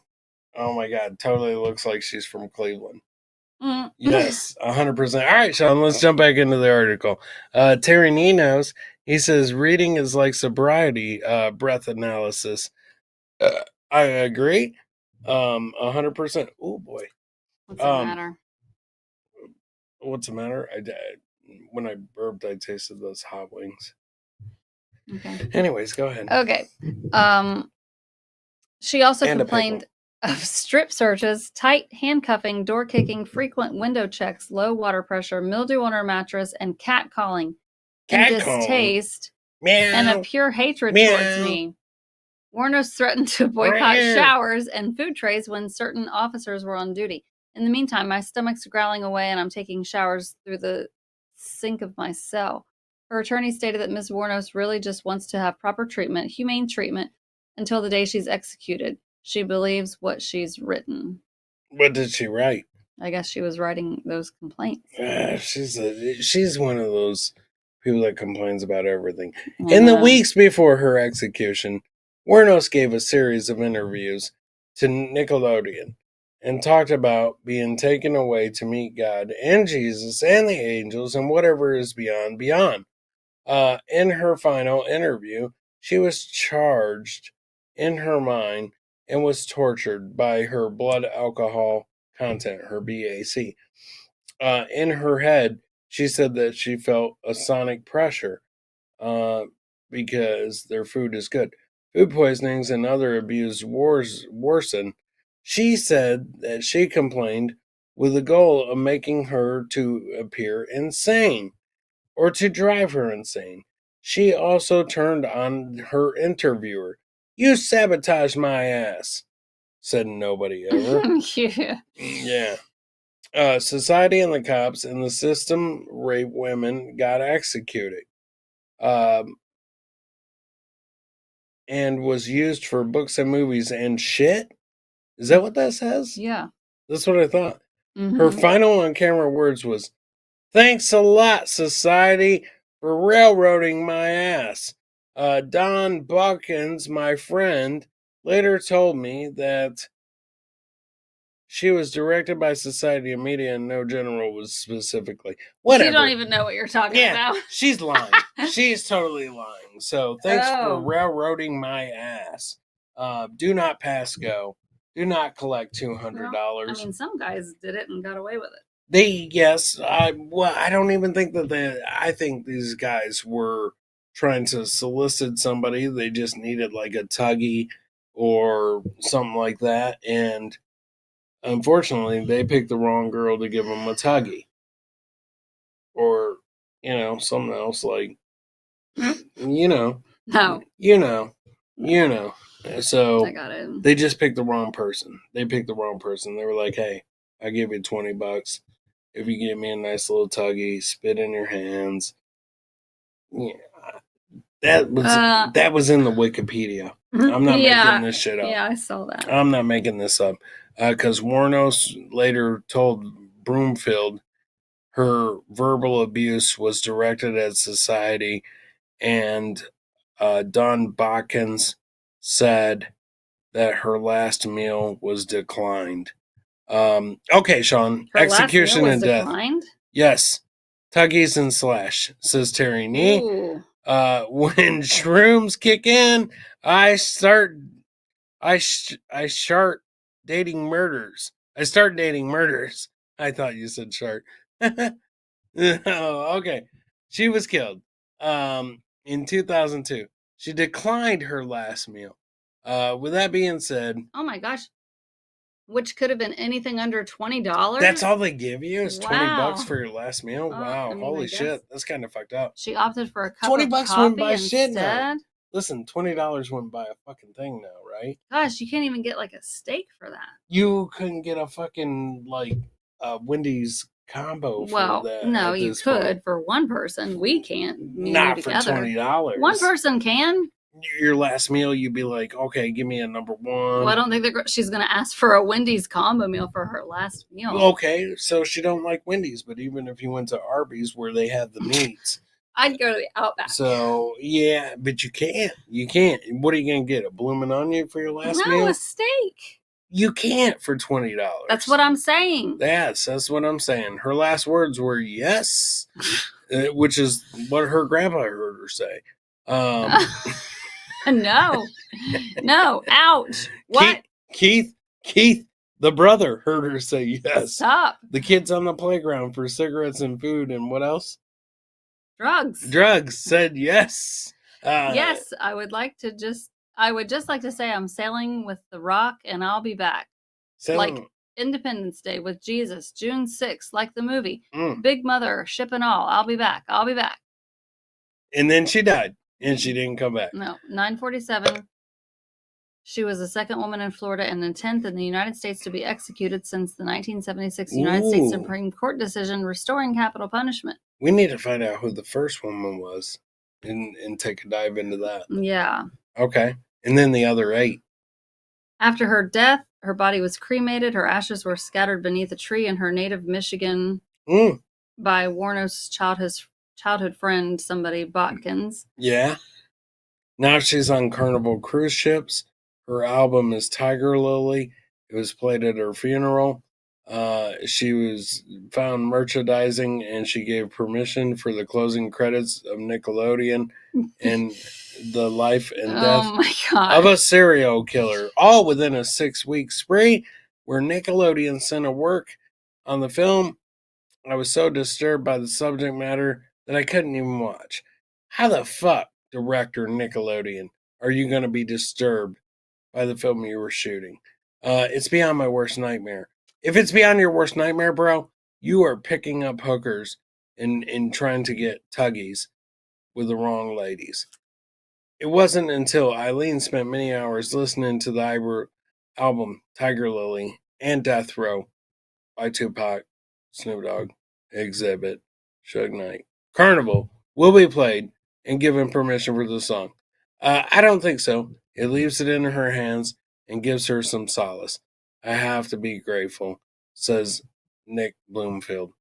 Speaker 2: Oh my god, totally looks like she's from Cleveland.
Speaker 3: Mm.
Speaker 2: Yes, 100%. All right, Sean, let's jump back into the article. Terry Ninos, he says, reading is like sobriety, breath analysis. I agree. 100%. Oh boy.
Speaker 3: What's the matter?
Speaker 2: What's the matter? When I burped, I tasted those hot wings.
Speaker 3: Okay.
Speaker 2: Anyways, go ahead.
Speaker 3: Okay. She also complained of strip searches, tight handcuffing, door kicking, frequent window checks, low water pressure, mildew on her mattress, and cat calling. Distaste and a pure hatred towards me. Warnos threatened to boycott showers and food trays when certain officers were on duty. In the meantime, my stomach's growling away and I'm taking showers through the sink of my cell. Her attorney stated that Ms. Warnos really just wants to have proper treatment, humane treatment, until the day she's executed. She believes what she's written.
Speaker 2: What did she write?
Speaker 3: I guess she was writing those complaints.
Speaker 2: She's one of those people that complains about everything. In the weeks before her execution, Warnos gave a series of interviews to Nickelodeon and talked about being taken away to meet God and Jesus and the angels and whatever is beyond. In her final interview, she was charged in her mind and was tortured by her blood alcohol content, her BAC. In her head, she said that she felt a sonic pressure because their food is good. Food poisonings and other abuse worsen. She said that she complained with the goal of making her to appear insane or to drive her insane. She also turned on her interviewer. You sabotaged my ass, said nobody ever. Yeah. Society and the cops and the system rape women got executed. And was used for books and movies and shit? Is that what that says?
Speaker 3: Yeah. That's
Speaker 2: what I thought. Mm-hmm. Her final on-camera words was, "Thanks a lot, society, for railroading my ass. Don Buckins, my friend, later told me that She was directed by Society of Media, and no general was specifically. Whatever.
Speaker 3: You don't even know what you're talking about.
Speaker 2: She's lying. She's totally lying. So thanks for railroading my ass. Do not pass go. Do not collect $200.
Speaker 3: Well, I mean, some guys did it and got away with it.
Speaker 2: I don't even think that I think these guys were trying to solicit somebody. They just needed like a tuggy or something like that. And unfortunately, they picked the wrong girl to give them a tuggy. Or, something else like,
Speaker 3: No.
Speaker 2: So
Speaker 3: I got it.
Speaker 2: They just picked the wrong person. They were like, hey, I'll give you $20 if you give me a nice little tuggy, spit in your hands. Yeah. That was in the Wikipedia. I'm not making this shit up.
Speaker 3: Yeah, I saw that.
Speaker 2: I'm not making this up. Because Warnos later told Broomfield her verbal abuse was directed at society, and Don Botkins said that her last meal was declined. Okay, Sean.
Speaker 3: Her
Speaker 2: execution
Speaker 3: last meal
Speaker 2: and
Speaker 3: was
Speaker 2: death.
Speaker 3: Declined?
Speaker 2: Yes. Tuggies and slash, says Terry Nee. When shrooms kick in, I start dating murders. I start dating murders. I thought you said shark. Okay. She was killed in 2002. She declined her last meal. With that being said,
Speaker 3: oh my gosh, which could have been anything under $20.
Speaker 2: That's all they give you is $20 for your last meal. Wow, holy shit, that's kind of fucked up.
Speaker 3: She opted for a cup
Speaker 2: $20
Speaker 3: of coffee
Speaker 2: wouldn't buy
Speaker 3: instead.
Speaker 2: shit now. Listen, $20 wouldn't buy a fucking thing now, right?
Speaker 3: Gosh, you can't even get like a steak for that.
Speaker 2: You couldn't get a fucking like Wendy's combo for that.
Speaker 3: No, you could for one person. We can't.
Speaker 2: Not for $20.
Speaker 3: One person can.
Speaker 2: Your last meal, you'd be like, okay, give me a number one.
Speaker 3: Well, I don't think she's going to ask for a Wendy's combo meal for her last meal.
Speaker 2: Okay, so she don't like Wendy's, but even if you went to Arby's where they have the meats,
Speaker 3: I'd go to the Outback.
Speaker 2: So yeah, but you can't. You can't. What are you gonna get? A blooming onion for your last meal?
Speaker 3: No, a steak.
Speaker 2: You can't for $20.
Speaker 3: That's what I'm saying.
Speaker 2: Yes, that's what I'm saying. Her last words were yes, which is what her grandpa heard her say.
Speaker 3: No, ouch. What?
Speaker 2: Keith, the brother, heard her say yes.
Speaker 3: Stop.
Speaker 2: The kids on the playground for cigarettes and food and what else? Drugs said yes.
Speaker 3: Yes, I would just like to say I'm sailing with the Rock and I'll be back. Like Independence Day with Jesus, June 6th, like the movie. Big Mother, ship and all. I'll be back.
Speaker 2: And then she died. And she didn't come back.
Speaker 3: No, 947. She was the second woman in Florida and the 10th in the United States to be executed since the 1976 United States Supreme Court decision restoring capital punishment.
Speaker 2: We need to find out who the first woman was and take a dive into that.
Speaker 3: Yeah.
Speaker 2: Okay. And then the other 8.
Speaker 3: After her death, her body was cremated. Her ashes were scattered beneath a tree in her native Michigan by Warno's childhood friend, somebody Botkins.
Speaker 2: Yeah. Now she's on Carnival cruise ships. Her album is Tiger Lily. It was played at her funeral. She was found merchandising, and she gave permission for the closing credits of Nickelodeon and the life and death of a serial killer, all within a 6-week spree where Nickelodeon sent a work on the film. I was so disturbed by the subject matter that I couldn't even watch. How the fuck, director Nickelodeon, are you going to be disturbed by the film you were shooting? It's beyond my worst nightmare. If it's beyond your worst nightmare, bro, you are picking up hookers and trying to get tuggies with the wrong ladies. It wasn't until Eileen spent many hours listening to the album Tiger Lily and Death Row by Tupac, Snoop Dogg, Exhibit, Suge Knight, Carnival will be played and given permission for the song. I don't think so. It leaves it in her hands and gives her some solace. I have to be grateful, says Nick Bloomfield.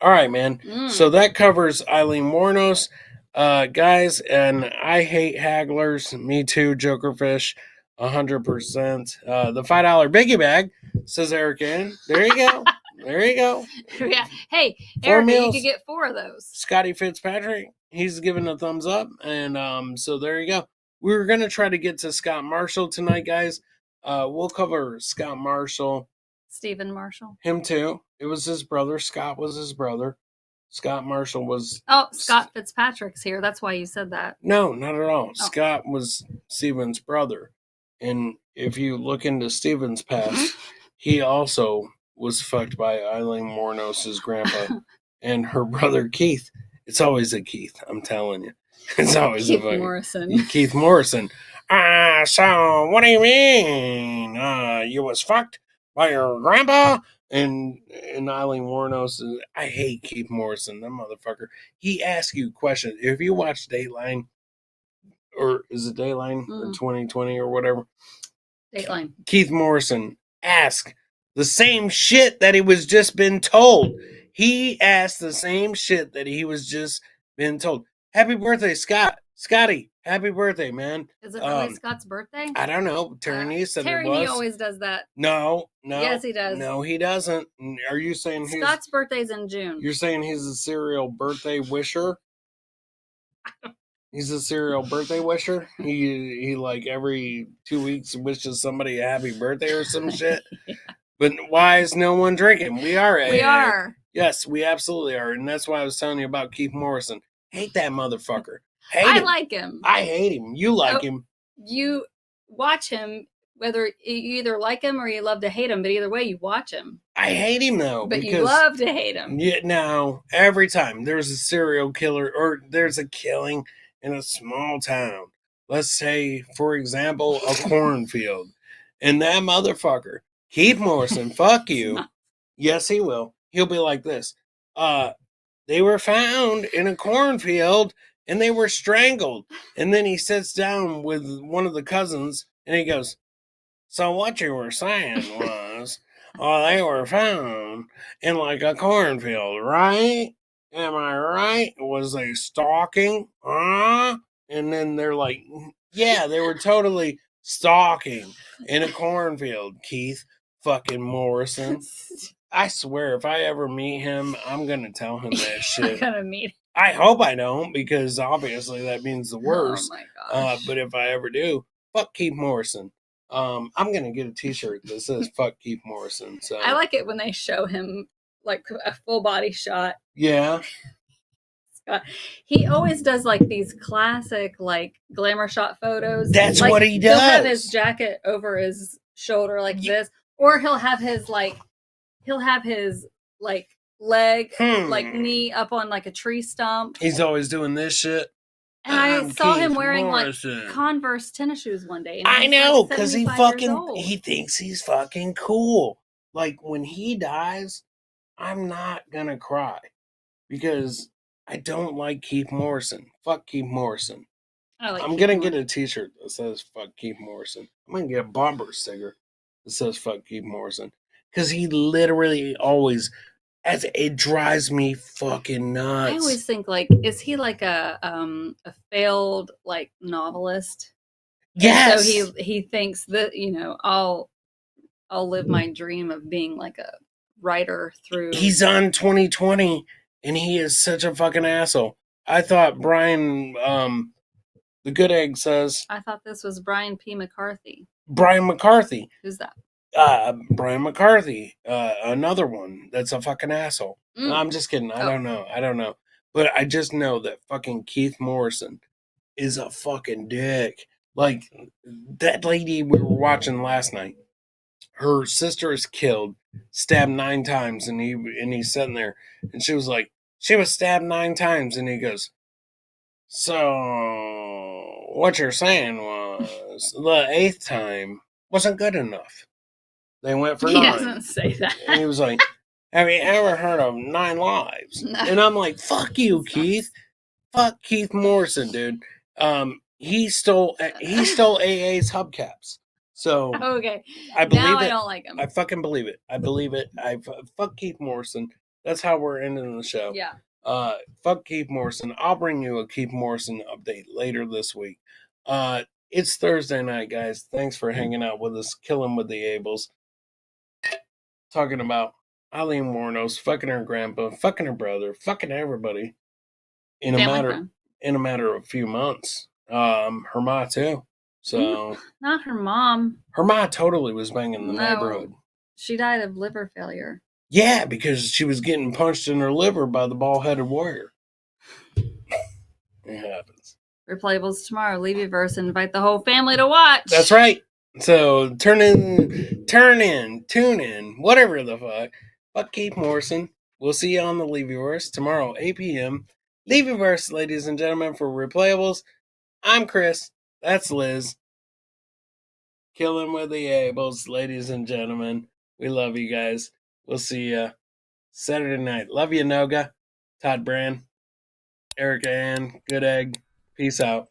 Speaker 2: All right, man. So that covers Eileen Wuornos. Guys, and I hate hagglers. Me too, Jokerfish. 100%. The $5 biggie bag, says Eric Ann. There you go. There you go.
Speaker 3: Yeah. Hey,
Speaker 2: 4
Speaker 3: Erica, you
Speaker 2: meals.
Speaker 3: could get 4 of those.
Speaker 2: Scotty Fitzpatrick, he's giving a thumbs up. And so there you go. We were going to try to get to Scott Marshall tonight, guys. We'll cover Scott Marshall.
Speaker 3: Stephen Marshall.
Speaker 2: Him too. It was his brother. Scott was his brother. Scott Marshall was...
Speaker 3: Oh, Scott Fitzpatrick's here. That's why you said that.
Speaker 2: No, not at all. Oh. Scott was Stephen's brother. And if you look into Stephen's past, he also was fucked by Eileen Mornos' grandpa and her brother Keith. It's always a Keith, I'm telling you. It's always
Speaker 3: Keith
Speaker 2: a
Speaker 3: Morrison.
Speaker 2: Keith Morrison. So what do you mean? You was fucked by your grandpa? And Eileen Mornos, I hate Keith Morrison, that motherfucker. He asks you questions. If you watch Dateline, or is it Dateline or 2020 or whatever?
Speaker 3: Dateline.
Speaker 2: Keith Morrison asked the same shit that he was just been told. He asked the same shit that he was just been told. Happy birthday, Scott. Scotty, happy birthday, man.
Speaker 3: Is it really Scott's birthday?
Speaker 2: I don't know. Tyranny said it was.
Speaker 3: Tyranny always does that.
Speaker 2: No.
Speaker 3: Yes, he does.
Speaker 2: No, he doesn't. Are you saying
Speaker 3: Scott's birthday's in June?
Speaker 2: You're saying he's a serial birthday wisher? He's a serial birthday wisher? He like every 2 weeks wishes somebody a happy birthday or some shit? Yeah. But why is no one drinking? We are.
Speaker 3: We are.
Speaker 2: Yes, we absolutely are. And that's why I was telling you about Keith Morrison. Hate that motherfucker. I
Speaker 3: like him.
Speaker 2: I hate him. You like him.
Speaker 3: You watch him, whether you either like him or you love to hate him, but either way, you watch him.
Speaker 2: I hate him, though.
Speaker 3: But you love to hate him.
Speaker 2: Yeah, no, every time there's a serial killer or there's a killing in a small town, let's say, for example, a cornfield, and that motherfucker, Keith Morrison, fuck you. Yes, he will. He'll be like this. They were found in a cornfield and they were strangled. And then he sits down with one of the cousins and he goes, so what you were saying was, they were found in like a cornfield, right? Am I right? Was they stalking? And then they're like, yeah, they were totally stalking in a cornfield, Keith fucking Morrison. I swear, if I ever meet him, I'm going to tell him that shit.
Speaker 3: I'm going to meet him.
Speaker 2: I hope I don't, because obviously that means the worst.
Speaker 3: Oh my gosh.
Speaker 2: But if I ever do, fuck Keith Morrison. I'm going to get a t-shirt that says fuck Keith Morrison. So
Speaker 3: I like it when they show him like a full body shot.
Speaker 2: Yeah.
Speaker 3: He always does like these classic like glamour shot photos.
Speaker 2: That's
Speaker 3: like,
Speaker 2: what he does.
Speaker 3: He'll have his jacket over his shoulder like this, or he'll have his leg, like knee up on like a tree stump.
Speaker 2: He's always doing this shit.
Speaker 3: And I saw him wearing Morrison. Like Converse tennis shoes one day.
Speaker 2: I know, because he thinks he's fucking cool. Like when he dies, I'm not gonna cry because I don't like Keith Morrison. Fuck Keith Morrison. I'm gonna get a t-shirt that says fuck Keith Morrison. I'm gonna get a bumper sticker that says fuck Keith Morrison. Because he literally always, it drives me fucking nuts.
Speaker 3: I always think like, is he like a failed like novelist?
Speaker 2: Yes.
Speaker 3: And so he thinks that, you know, I'll live my dream of being like a writer through.
Speaker 2: He's on 2020 and he is such a fucking asshole. I thought Brian, the Good Egg says.
Speaker 3: I thought this was Brian P. McCarthy.
Speaker 2: Brian McCarthy.
Speaker 3: Who's that?
Speaker 2: Brian McCarthy, another one that's a fucking asshole. No, I'm just kidding. I don't know. But I just know that fucking Keith Morrison is a fucking dick. Like, that lady we were watching last night, her sister is killed, stabbed 9 times, and he's sitting there, and she was like, she was stabbed 9 times, and he goes, so what you're saying was the 8th time wasn't good enough. They went for 9.
Speaker 3: He doesn't say that.
Speaker 2: And he was like, have you ever heard of 9 lives? No. And I'm like, fuck you, Keith. Fuck Keith Morrison, dude. He stole AA's hubcaps. So
Speaker 3: okay.
Speaker 2: I believe
Speaker 3: now
Speaker 2: it.
Speaker 3: I don't like him.
Speaker 2: I fucking believe it. I believe it. Fuck Keith Morrison. That's how we're ending the show.
Speaker 3: Yeah.
Speaker 2: Fuck Keith Morrison. I'll bring you a Keith Morrison update later this week. It's Thursday night, guys. Thanks for hanging out with us. Killing with the Ables. Talking about Eileen Warnos fucking her grandpa, fucking her brother, fucking everybody in a matter of a few months. Her ma too. So
Speaker 3: not her mom.
Speaker 2: Her ma totally was banging the neighborhood.
Speaker 3: She died of liver failure.
Speaker 2: Yeah, because she was getting punched in her liver by the bald-headed warrior. It happens.
Speaker 3: Replayables tomorrow. Leave your verse and invite the whole family to watch.
Speaker 2: That's right. So tune in, whatever the fuck. Fuck Keith Morrison. We'll see you on the Leavyverse tomorrow, 8 p.m. Leavyverse, ladies and gentlemen, for Replayables. I'm Chris. That's Liz. Killing with the Ables, ladies and gentlemen. We love you guys. We'll see you Saturday night. Love you, Noga. Todd Brand. Erica Ann. Good Egg. Peace out.